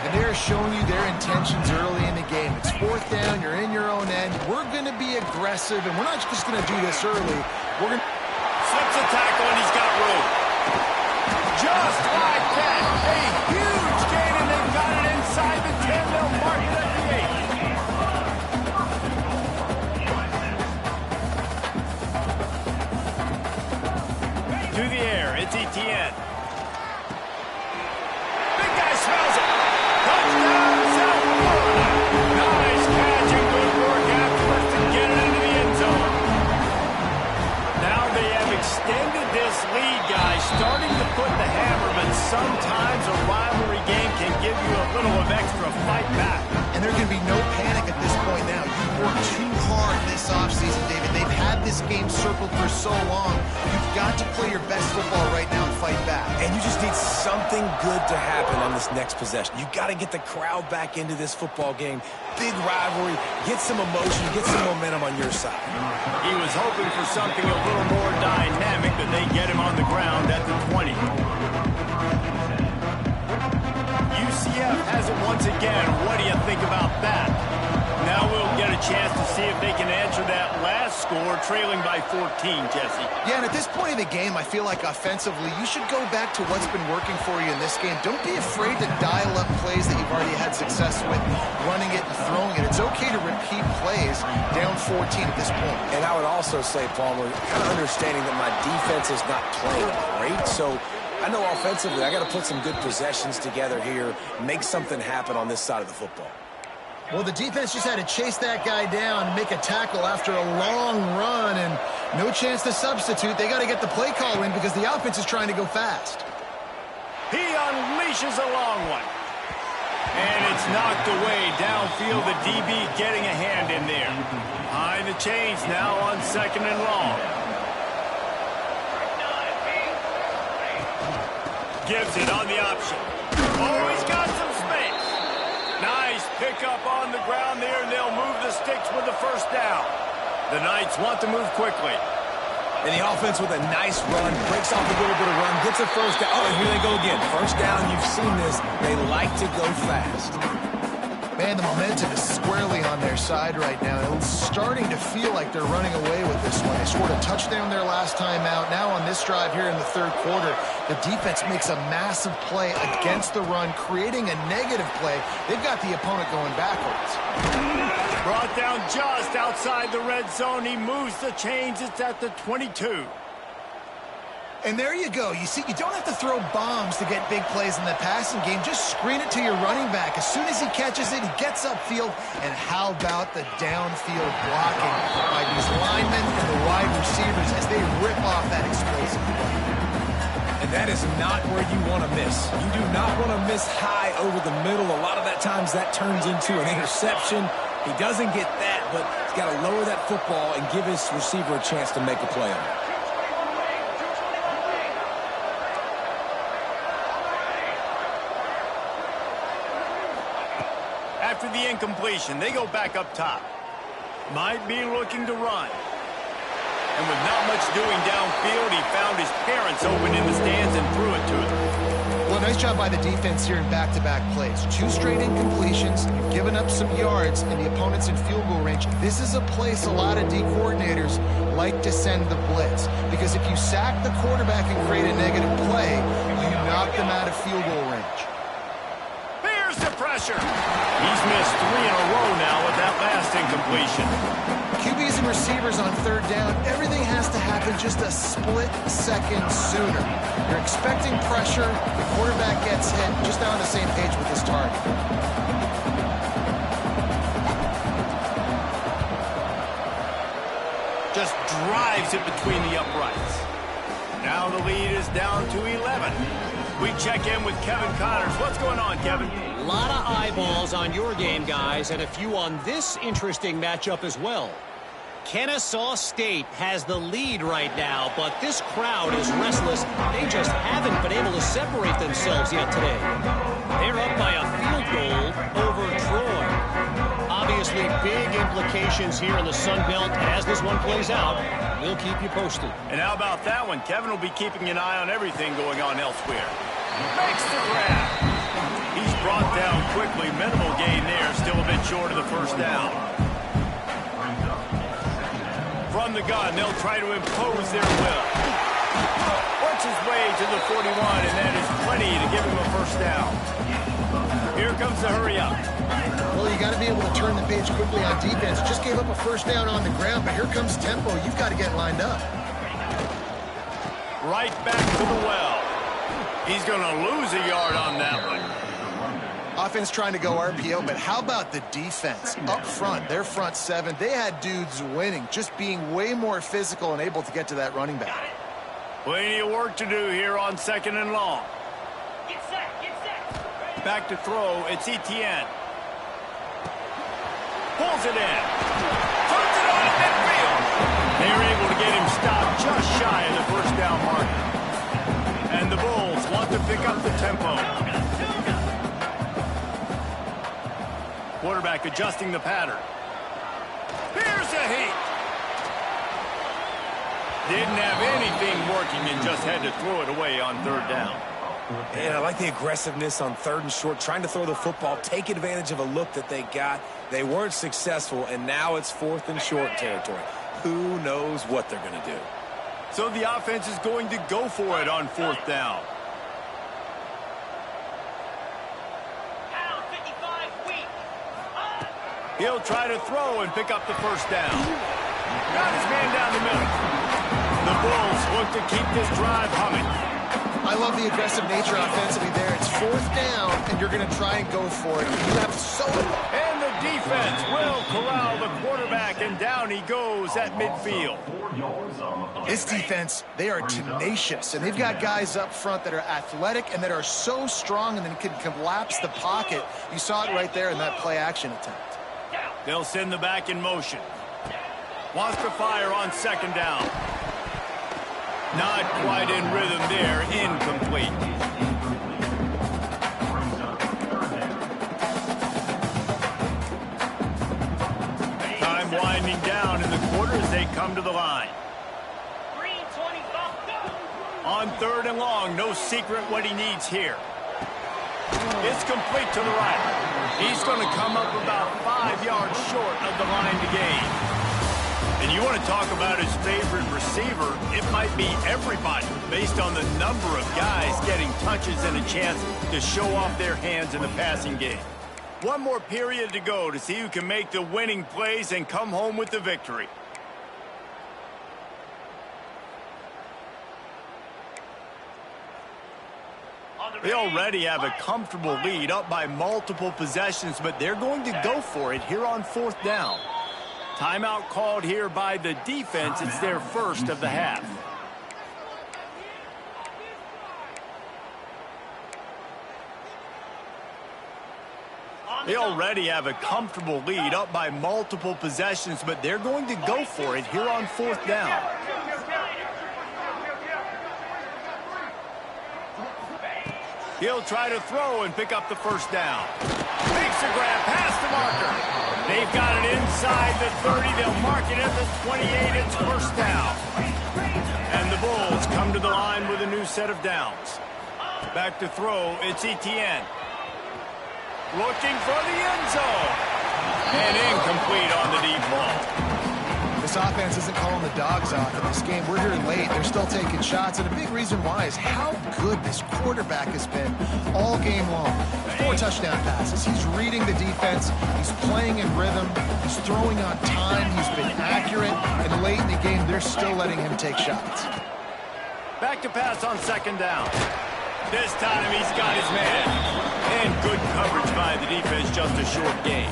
And they're showing you their intentions early in the game. It's 4th down, you're in your own end. We're going to be aggressive, and we're not just going to do this early. We're going to... Slips a tackle, and he's got room. Just like that, a huge gain, and they've got it inside the 10. They'll mark it at the 8. To the air, it's Etienne. Big guy smells it. Touchdown, South Florida. Nice catch and good work afterwards to get it into the end zone. Now they have extended this lead, guys, starting to put the hammer, but sometimes a rivalry game can give you a little of extra fight back. And there can be no panic at this point now. You've worked too hard this offseason, David. They've had this game circled for so long. You've got to play your best football right now and fight back. And you just need something good to happen on this next possession. You got to get the crowd back into this football game. Big rivalry. Get some emotion. Get some momentum on your side. He was hoping for something a little more dynamic, but they get him on the ground at the 20. UCF has it once again. What do you think about that? Now we'll get a chance to see if they can answer that last score, trailing by 14, Jesse. Yeah, and at this point in the game, I feel like offensively, you should go back to what's been working for you in this game. Don't be afraid to dial up plays that you've already had success with, running it and throwing it. It's okay to repeat plays down 14 at this point. And I would also say, Palmer, kind of understanding that my defense is not playing great, so I know offensively I got to put some good possessions together here, make something happen on this side of the football. Well, the defense just had to chase that guy down and make a tackle after a long run, and no chance to substitute. They got to get the play call in because the offense is trying to go fast. He unleashes a long one. And it's knocked away downfield. The DB getting a hand in there. Behind the chains now on 2nd and long. Gives it on the option. Oh, he's got some space. Nice pickup on the ground there, and they'll move the sticks with the first down. The Knights want to move quickly. And the offense with a nice run, breaks off a little bit of run, gets a first down. Oh, and here they go again. First down, you've seen this. They like to go fast. Man, the momentum is squarely on their side right now. It's starting to feel like they're running away with this one. They scored a touchdown their last time out. Now on this drive here in the 3rd quarter, the defense makes a massive play against the run, creating a negative play. They've got the opponent going backwards. Brought down just outside the red zone. He moves the chains. It's at the 22. And there you go. You see, you don't have to throw bombs to get big plays in the passing game. Just screen it to your running back. As soon as he catches it, he gets upfield. And how about the downfield blocking by these linemen and the wide receivers as they rip off that explosive play. And that is not where you want to miss. You do not want to miss high over the middle. A lot of that times that turns into an interception. He doesn't get that, but he's got to lower that football and give his receiver a chance to make a play on it. After the incompletion, they go back up top. Might be looking to run. And with not much doing downfield, he found his parents open in the stands and threw it to them. Well, nice job by the defense here in back-to-back plays. 2 straight incompletions. You've given up some yards, and the opponent's in field goal range. This is a place a lot of D coordinators like to send the blitz, because if you sack the quarterback and create a negative play, you knock them out of field goal range. Here's the pressure. He's missed 3 in a row now with that last incompletion. QBs and receivers on 3rd down, everything has to happen just a split second sooner. You're expecting pressure, the quarterback gets hit, just not on the same page with his target. Just drives it between the uprights. Now the lead is down to 11. We check in with Kevin Connors. What's going on, Kevin? A lot of eyeballs on your game, guys, and a few on this interesting matchup as well. Kennesaw State has the lead right now, but this crowd is restless. They just haven't been able to separate themselves yet today. They're up by a field goal over Troy. Obviously, big implications here in the Sun Belt as this one plays out. We'll keep you posted. And how about that one? Kevin will be keeping an eye on everything going on elsewhere. Makes the grab. He's brought down quickly. Minimal gain there. Still a bit short of the first down. From the gun, they'll try to impose their will. Works his way to the 41, and that is plenty to give him a first down. Here comes the hurry up. Well, you got to be able to turn the page quickly on defense. Just gave up a first down on the ground, but here comes tempo. You've got to get lined up. Right back to the well. He's going to lose a yard on that one. Offense trying to go RPO, but how about the defense up front? Their front 7, they had dudes winning, just being way more physical and able to get to that running back. Plenty of work to do here on 2nd and long. Get set. Back to throw, it's Etienne. Pulls it in. Throws it on at midfield. They're able to get him stopped just shy of the first down marker. And the Bulls want to pick up the tempo. Quarterback adjusting the pattern. Here's a heat. Didn't have anything working and just had to throw it away on 3rd down. And I like the aggressiveness on 3rd and short, trying to throw the football, take advantage of a look that they got. They weren't successful, and now it's 4th and short territory. Who knows what they're going to do? So the offense is going to go for it on 4th down. He'll try to throw and pick up the first down. Got his man down the middle. The Bulls look to keep this drive humming. I love the aggressive nature offensively there. It's 4th down, and you're going to try and go for it. You have so... And the defense will corral the quarterback, and down he goes at midfield. This defense, they are tenacious, and they've got guys up front that are athletic and that are so strong and then can collapse the pocket. You saw it right there in that play-action attempt. They'll send the back in motion. Wants to fire on 2nd down. Not quite in rhythm there. Incomplete. Time winding down in the quarter as they come to the line. On 3rd and long, no secret what he needs here. It's complete to the right. He's going to come up about 5 yards short of the line to gain. And you want to talk about his favorite receiver, it might be everybody based on the number of guys getting touches and a chance to show off their hands in the passing game. One more period to go to see who can make the winning plays and come home with the victory. They already have a comfortable lead up by multiple possessions, but they're going to go for it here on 4th down. Timeout called here by the defense. It's their first of the half. They already have a comfortable lead up by multiple possessions, but they're going to go for it here on 4th down. He'll try to throw and pick up the 1st down. Makes a grab past the marker. They've got it inside the 30. They'll mark it at the 28. It's 1st down. And the Bulls come to the line with a new set of downs. Back to throw, it's Etienne. Looking for the end zone. And incomplete on the deep ball. This offense isn't calling the dogs off in this game. We're here late. They're still taking shots. And a big reason why is how good this quarterback has been all game long. 4 touchdown passes. He's reading the defense. He's playing in rhythm. He's throwing on time. He's been accurate. And late in the game, they're still letting him take shots. Back to pass on 2nd down. This time he's got his man. And good coverage by the defense, just a short gain.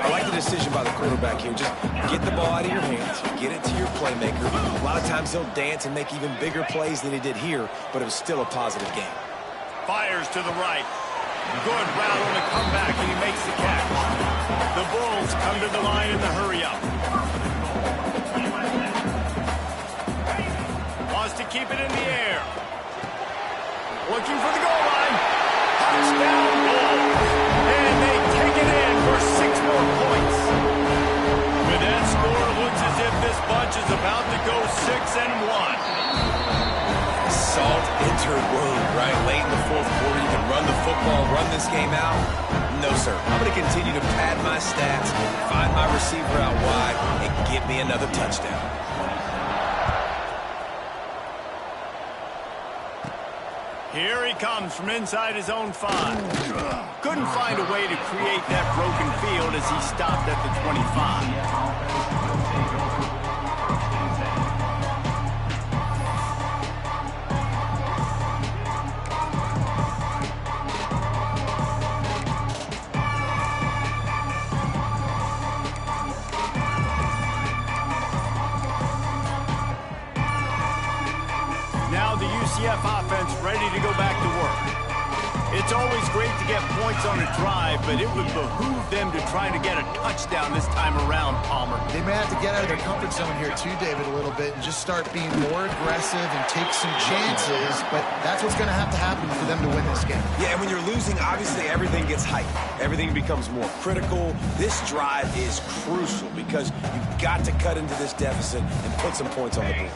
I like the decision by the quarterback here. Just get the ball out of your hands, get it to your playmaker. A lot of times he'll dance and make even bigger plays than he did here, but it was still a positive game. Fires to the right. Good route on the comeback, and he makes the catch. The Bulls come to the line in the hurry-up. Wants to keep it in the air. Looking for the goal line. Touchdown Bulls. And they take it in for 6 more points. With that score, it looks as if this bunch is about to go 6-1. Salt entered wound, right? Late in the 4th quarter, you can run the football, run this game out. No, sir. I'm going to continue to pad my stats, find my receiver out wide, and get me another touchdown. Here he comes from inside his own 5. Couldn't find a way to create that broken field as he stopped at the 25. Now the UCF offense ready to go back to work. It's always great to get points on a drive, but it would behoove them to try to get a touchdown this time around, Palmer. They may have to get out of their comfort zone here too, David, a little bit and just start being more aggressive and take some chances, but that's what's going to happen for them to win this game. Yeah, and when you're losing, obviously everything gets heightened. Everything becomes more critical. This drive is crucial because you've got to cut into this deficit and put some points on the board.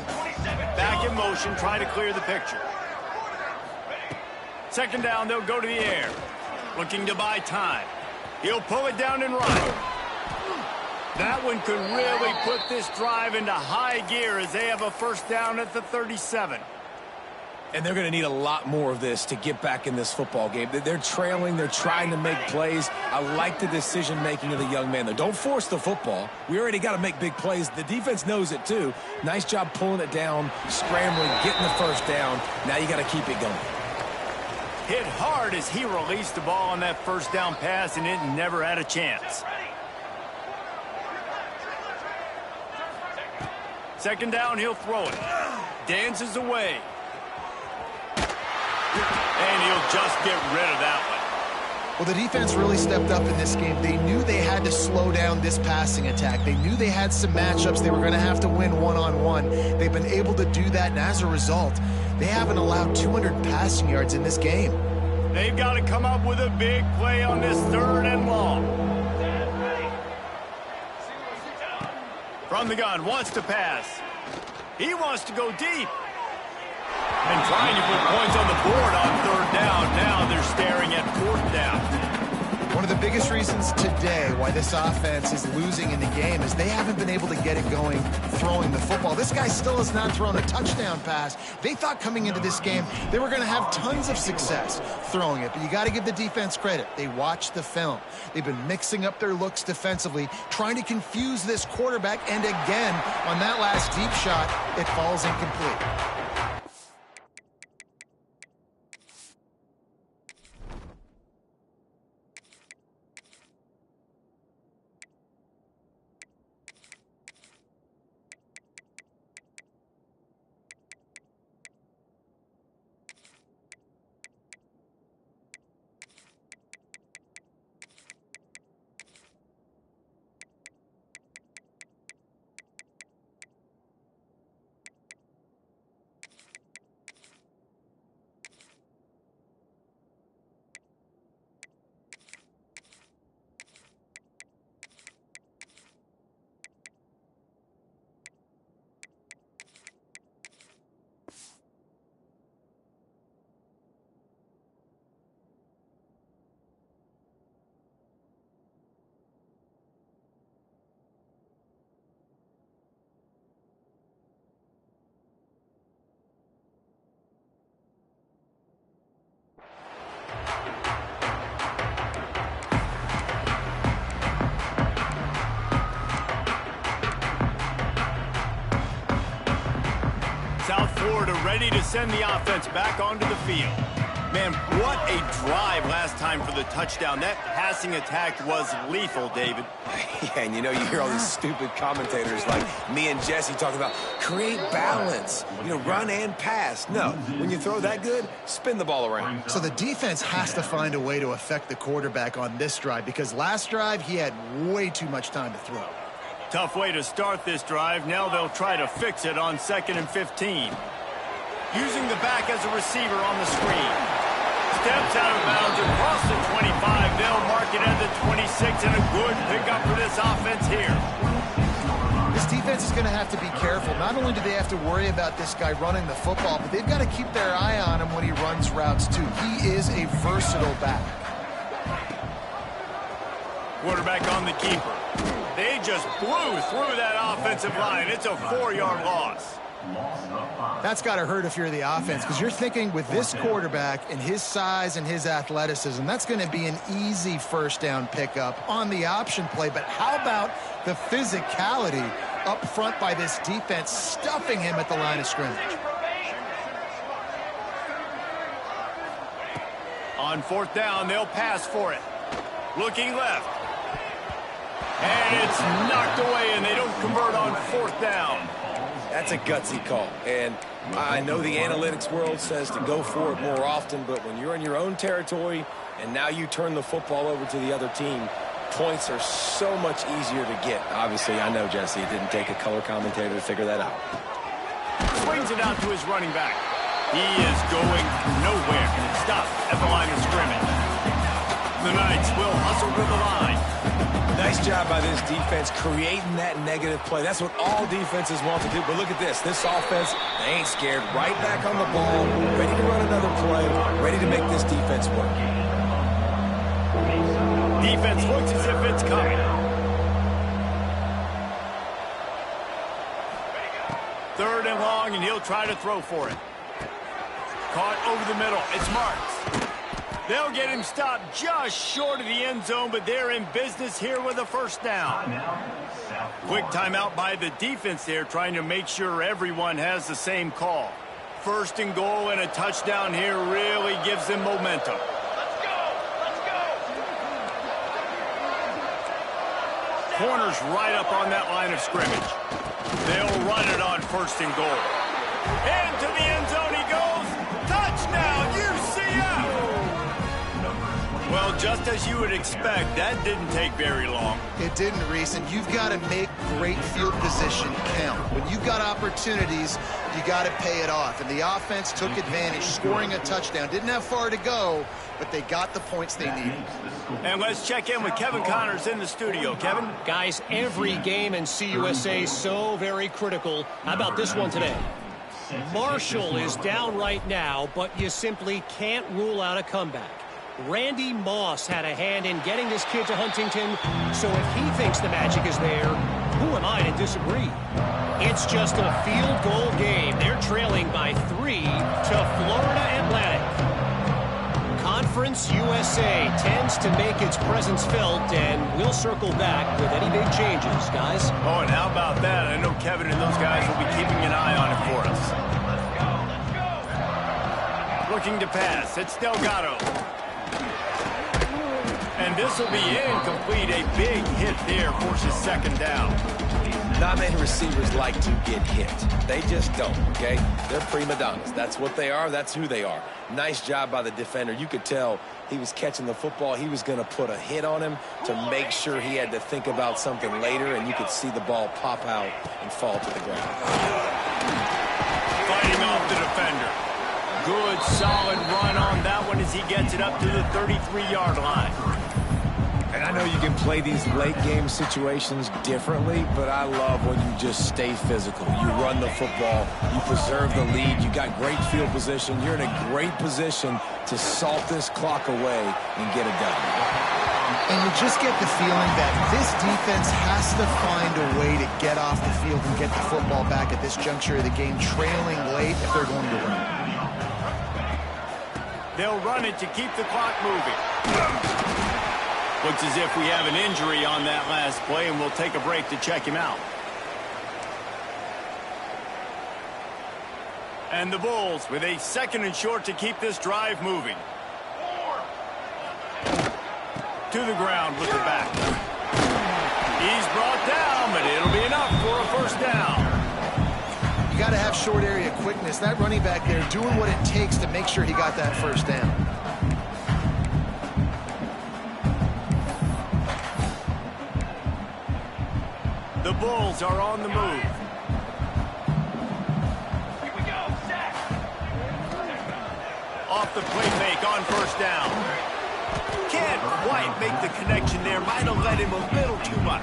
Back in motion, trying to clear the picture. 2nd down, they'll go to the air. Looking to buy time. He'll pull it down and run. That one could really put this drive into high gear as they have a 1st down at the 37. And they're going to need a lot more of this to get back in this football game. They're trailing. They're trying to make plays. I like the decision-making of the young man, though. Don't force the football. We already got to make big plays. The defense knows it, too. Nice job pulling it down, scrambling, getting the 1st down. Now you got to keep it going. Hit hard as he released the ball on that 1st down pass, and it never had a chance. 2nd down, he'll throw it. Dances away. And he'll just get rid of that one. Well, the defense really stepped up in this game. They knew they had to slow down this passing attack. They knew they had some matchups they were going to have to win one-on-one. They've been able to do that, and as a result, they haven't allowed 200 passing yards in this game. They've got to come up with a big play on this 3rd and long. From the gun, wants to pass. He wants to go deep. And trying to put points on the board on 3rd down. Now they're staring at 4th down. One of the biggest reasons today why this offense is losing in the game is they haven't been able to get it going throwing the football. This guy still has not thrown a touchdown pass. They thought coming into this game they were going to have tons of success throwing it, but you got to give the defense credit. They watched the film. They've been mixing up their looks defensively, trying to confuse this quarterback, and again, on that last deep shot, it falls incomplete. Florida ready to send the offense back onto the field. Man, what a drive last time for the touchdown. That passing attack was lethal, David. Yeah, and you hear all these stupid commentators like me and Jesse talking about create balance, run and pass. No, when you throw that good, spin the ball around. So the defense has to find a way to affect the quarterback on this drive because last drive he had way too much time to throw. Tough way to start this drive. Now they'll try to fix it on 2nd and 15. Using the back as a receiver on the screen. Steps out of bounds across the 25. They'll mark it at the 26, and a good pickup for this offense here. This defense is going to have to be careful. Not only do they have to worry about this guy running the football, but they've got to keep their eye on him when he runs routes, too. He is a versatile back. Quarterback on the keeper. They just blew through that offensive line. It's a 4-yard loss. That's got to hurt if you're the offense because you're thinking with this quarterback and his size and his athleticism, that's going to be an easy first down pickup on the option play. But how about the physicality up front by this defense stuffing him at the line of scrimmage? On 4th down, they'll pass for it. Looking left. And it's knocked away, and they don't convert on 4th down. That's a gutsy call, and I know the analytics world says to go for it more often, but when you're in your own territory and now you turn the football over to the other team, points are so much easier to get. Obviously, I know, Jesse, it didn't take a color commentator to figure that out. Swings it out to his running back. He is going nowhere. Stop at the line of scrimmage. The Knights will hustle to the line. Nice job by this defense creating that negative play. That's what all defenses want to do. But look at this. This offense, they ain't scared. Right back on the ball, ready to run another play, ready to make this defense work. Defense looks as if it's coming. 3rd and long, and he'll try to throw for it. Caught over the middle. It's Marks. They'll get him stopped just short of the end zone, but they're in business here with a first down. Quick timeout by the defense there, trying to make sure everyone has the same call. 1st and goal and a touchdown here really gives them momentum. Let's go! Let's go! Corners right up on that line of scrimmage. They'll run it on 1st and goal. Into the end zone he goes. Touchdown, UCF! Well, just as you would expect, that didn't take very long. It didn't, Reese, and you've got to make great field position count. When you've got opportunities, you got to pay it off. And the offense took advantage, scoring a touchdown. Didn't have far to go, but they got the points they needed. And let's check in with Kevin Connors in the studio. Kevin? Guys, every game in CUSA so very critical. How about this one today? Marshall is down right now, but you simply can't rule out a comeback. Randy Moss had a hand in getting this kid to Huntington, so if he thinks the magic is there, who am I to disagree? It's just a field goal game. They're trailing by 3 to Florida Atlantic. Conference USA tends to make its presence felt, and we'll circle back with any big changes, guys. Oh, and how about that? I know Kevin and those guys will be keeping an eye on it for us. Looking to pass. It's Delgado. And this will be incomplete. A big hit there forces 2nd down. Not many receivers like to get hit. They just don't, okay? They're prima donnas. That's what they are. That's who they are. Nice job by the defender. You could tell he was catching the football. He was going to put a hit on him to make sure he had to think about something later, and you could see the ball pop out and fall to the ground. Fighting off the defender. Good, solid run on that one as he gets it up to the 33-yard line. And I know you can play these late-game situations differently, but I love when you just stay physical. You run the football, you preserve the lead, you got great field position, you're in a great position to salt this clock away and get it done. And you just get the feeling that this defense has to find a way to get off the field and get the football back at this juncture of the game, trailing late if they're going to run. They'll run it to keep the clock moving. Looks as if we have an injury on that last play, and we'll take a break to check him out. And the Bulls with a 2nd and short to keep this drive moving. To the ground with the back. He's brought down, but it'll be enough for a first down. You got to have short area quickness. That running back there doing what it takes to make sure he got that first down. The Bulls are on the move. Off the play fake on first down. Can't quite make the connection there. Might have let him a little too much.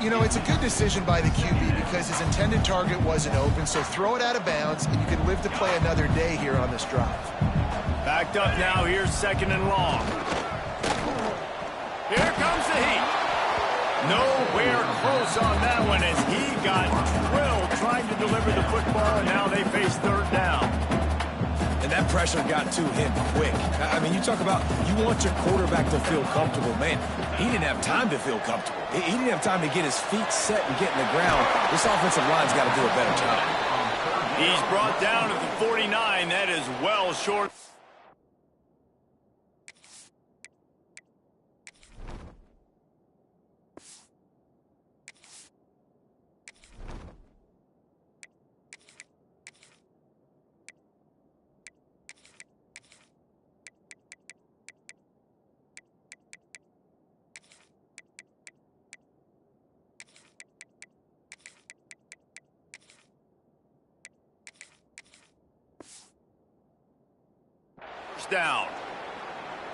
You know, it's a good decision by the QB because his intended target wasn't open, so throw it out of bounds, and you can live to play another day here on this drive. Backed up now. Here's 2nd and long. Here comes the heat. Nowhere close on that one as he got drilled trying to deliver the football, and now they face 3rd down. And that pressure got to him quick. I mean, you talk about you want your quarterback to feel comfortable. Man, he didn't have time to feel comfortable. He didn't have time to get his feet set and get in the ground. This offensive line's got to do a better job. He's brought down at the 49. That is well short. Down.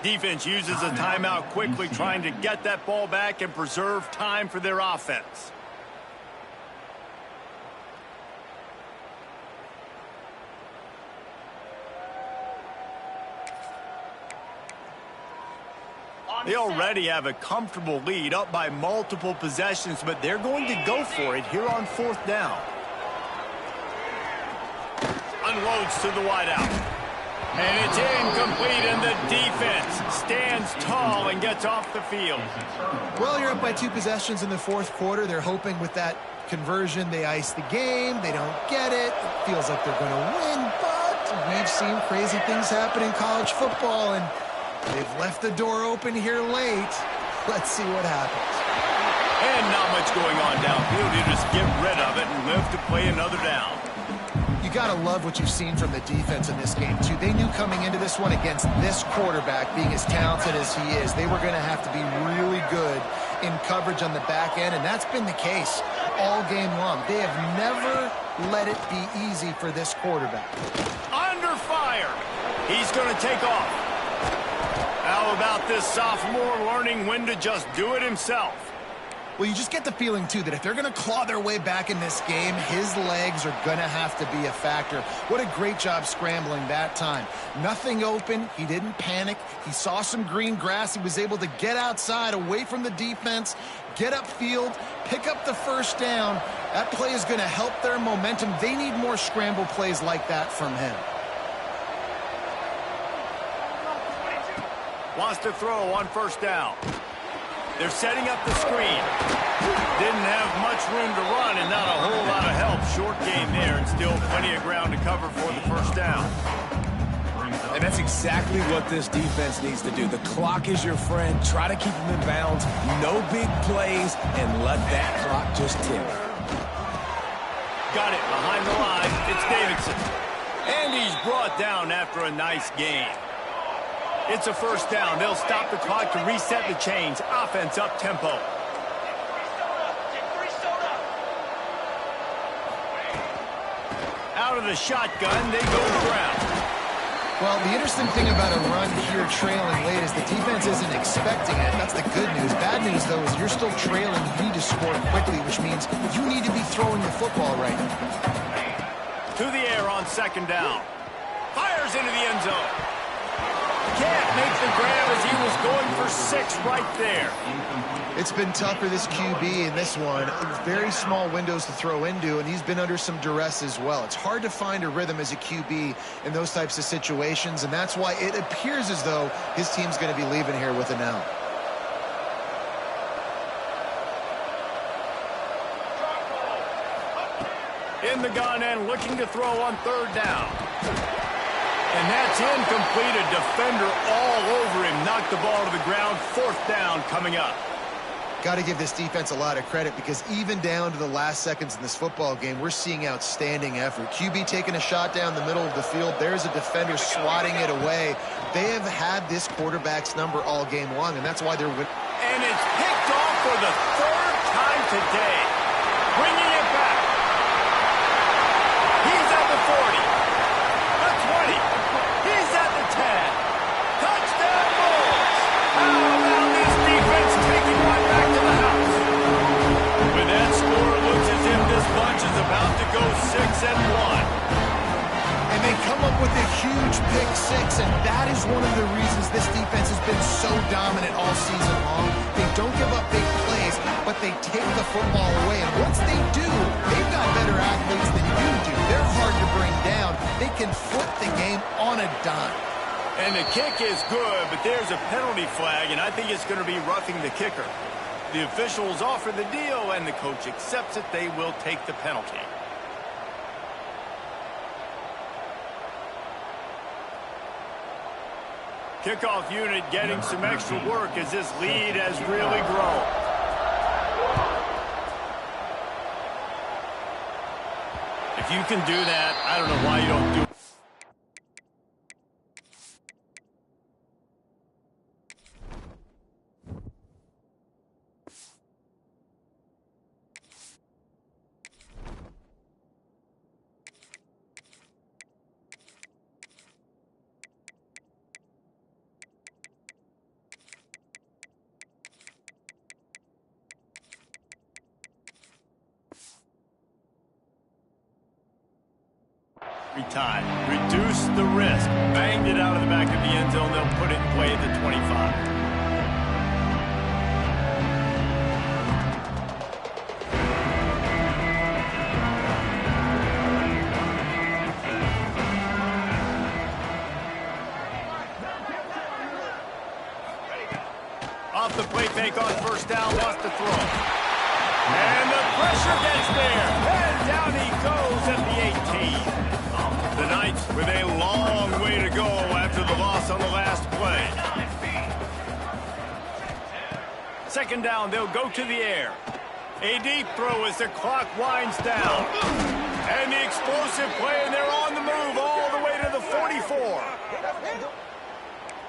Defense uses a timeout quickly, trying to get that ball back and preserve time for their offense. They already have a comfortable lead, up by multiple possessions, but they're going to go for it here on 4th down. Unloads to the wideout. And it's incomplete, and the defense stands tall and gets off the field. Well, you're up by 2 possessions in the 4th quarter. They're hoping with that conversion they ice the game. They don't get it. It feels like they're going to win, but we've seen crazy things happen in college football, and they've left the door open here late. Let's see what happens. And not much going on downfield. You just get rid of it and live to play another down. You got to love what you've seen from the defense in this game, too. They knew coming into this one against this quarterback, being as talented as he is, they were going to have to be really good in coverage on the back end, and that's been the case all game long. They have never let it be easy for this quarterback. Under fire. He's going to take off. How about this sophomore learning when to just do it himself? Well, you just get the feeling, too, that if they're going to claw their way back in this game, his legs are going to have to be a factor. What a great job scrambling that time. Nothing open. He didn't panic. He saw some green grass. He was able to get outside, away from the defense, get upfield, pick up the first down. That play is going to help their momentum. They need more scramble plays like that from him. Wants to throw on first down. They're setting up the screen. Didn't have much room to run and not a whole lot of help. Short game there and still plenty of ground to cover for the first down. And that's exactly what this defense needs to do. The clock is your friend. Try to keep them in bounds. No big plays, and let that clock just tick. Got it behind the line. It's Davidson. And he's brought down after a nice game. It's a first down. They'll stop the clock to reset the chains. Offense up tempo. Out of the shotgun, they go to the ground. Well, the interesting thing about a run here trailing late is the defense isn't expecting it. That's the good news. Bad news, though, is you're still trailing. You need to score quickly, which means you need to be throwing the football right now. To the air on second down. Fires into the end zone. Can't make the grab as he was going for 6 right there. It's been tough for this QB in this one. Very small windows to throw into, and he's been under some duress as well. It's hard to find a rhythm as a QB in those types of situations, and that's why it appears as though his team's going to be leaving here with an L. in the gun and looking to throw on third down. And that's incomplete. A defender all over him. Knocked the ball to the ground. Fourth down coming up. Got to give this defense a lot of credit because even down to the last seconds in this football game, we're seeing outstanding effort. QB taking a shot down the middle of the field. There's a defender swatting it away. They have had this quarterback's number all game long, and that's why they're winning. And it's picked off for the third time today. Bringing it back. He's at the 40. The 20. He's at the 10. Touchdown Bulls. How about this defense taking right back to the house? With that score, it looks as if this bunch is about to go 6-1. And they come up with a huge pick six, and that is one of the reasons this defense has been so dominant all season long. They don't give up big plays, but they take the football away. And once they do, they've got better athletes than you do. They're hard to bring down. They can flip the game on a dime. And the kick is good, but there's a penalty flag, and I think it's going to be roughing the kicker. The officials offer the deal, and the coach accepts it. They will take the penalty. Kickoff unit getting some extra work as this lead has really grown. If you can do that, I don't know why you don't do it. Time. Reduce the risk. Banged it out of the back of the end zone. They'll put it in play at the 25. Off the play fake on first down. Wants to throw. And the pressure gets there. And down he goes at the 18. The Knights with a long way to go after the loss on the last play. Second down, they'll go to the air. A deep throw as the clock winds down. And the explosive play, and they're on the move all the way to the 44.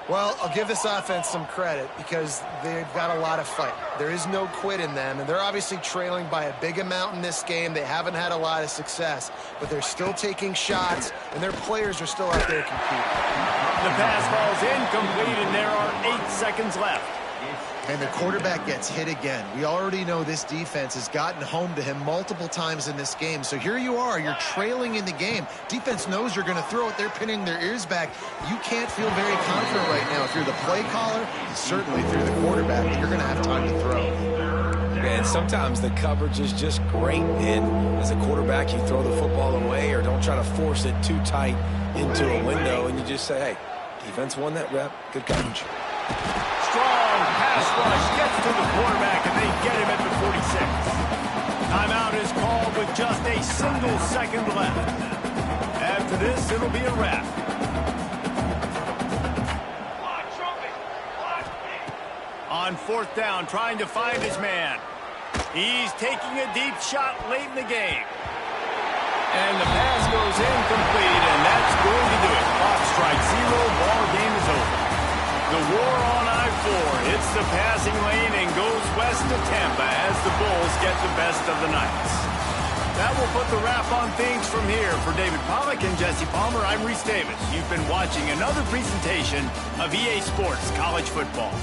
Well, I'll give this offense some credit because they've got a lot of fight. There is no quit in them, and they're obviously trailing by a big amount in this game. They haven't had a lot of success, but they're still taking shots, and their players are still out there competing. The pass falls incomplete, and there are 8 seconds left. And the quarterback gets hit again. We already know this defense has gotten home to him multiple times in this game. So here you are, you're trailing in the game. Defense knows you're going to throw it. They're pinning their ears back. You can't feel very confident right now if you're the play caller, and certainly if you're the quarterback, that you're going to have time to throw. And sometimes the coverage is just great. And as a quarterback, you throw the football away or don't try to force it too tight into a window. And you just say, hey, defense won that rep. Good coverage. Strong pass rush gets to the quarterback, and they get him at the 46. Timeout is called with just a single second left. After this, it'll be a wrap. On fourth down, trying to find his man. He's taking a deep shot late in the game. And the pass goes incomplete, and that's going to do it. Clock strikes 0, ball game is over. The war on I-4 hits the passing lane and goes west to Tampa as the Bulls get the best of the Knights. That will put the wrap on things from here. For David Pollack and Jesse Palmer, I'm Reese Davis. You've been watching another presentation of EA Sports College Football.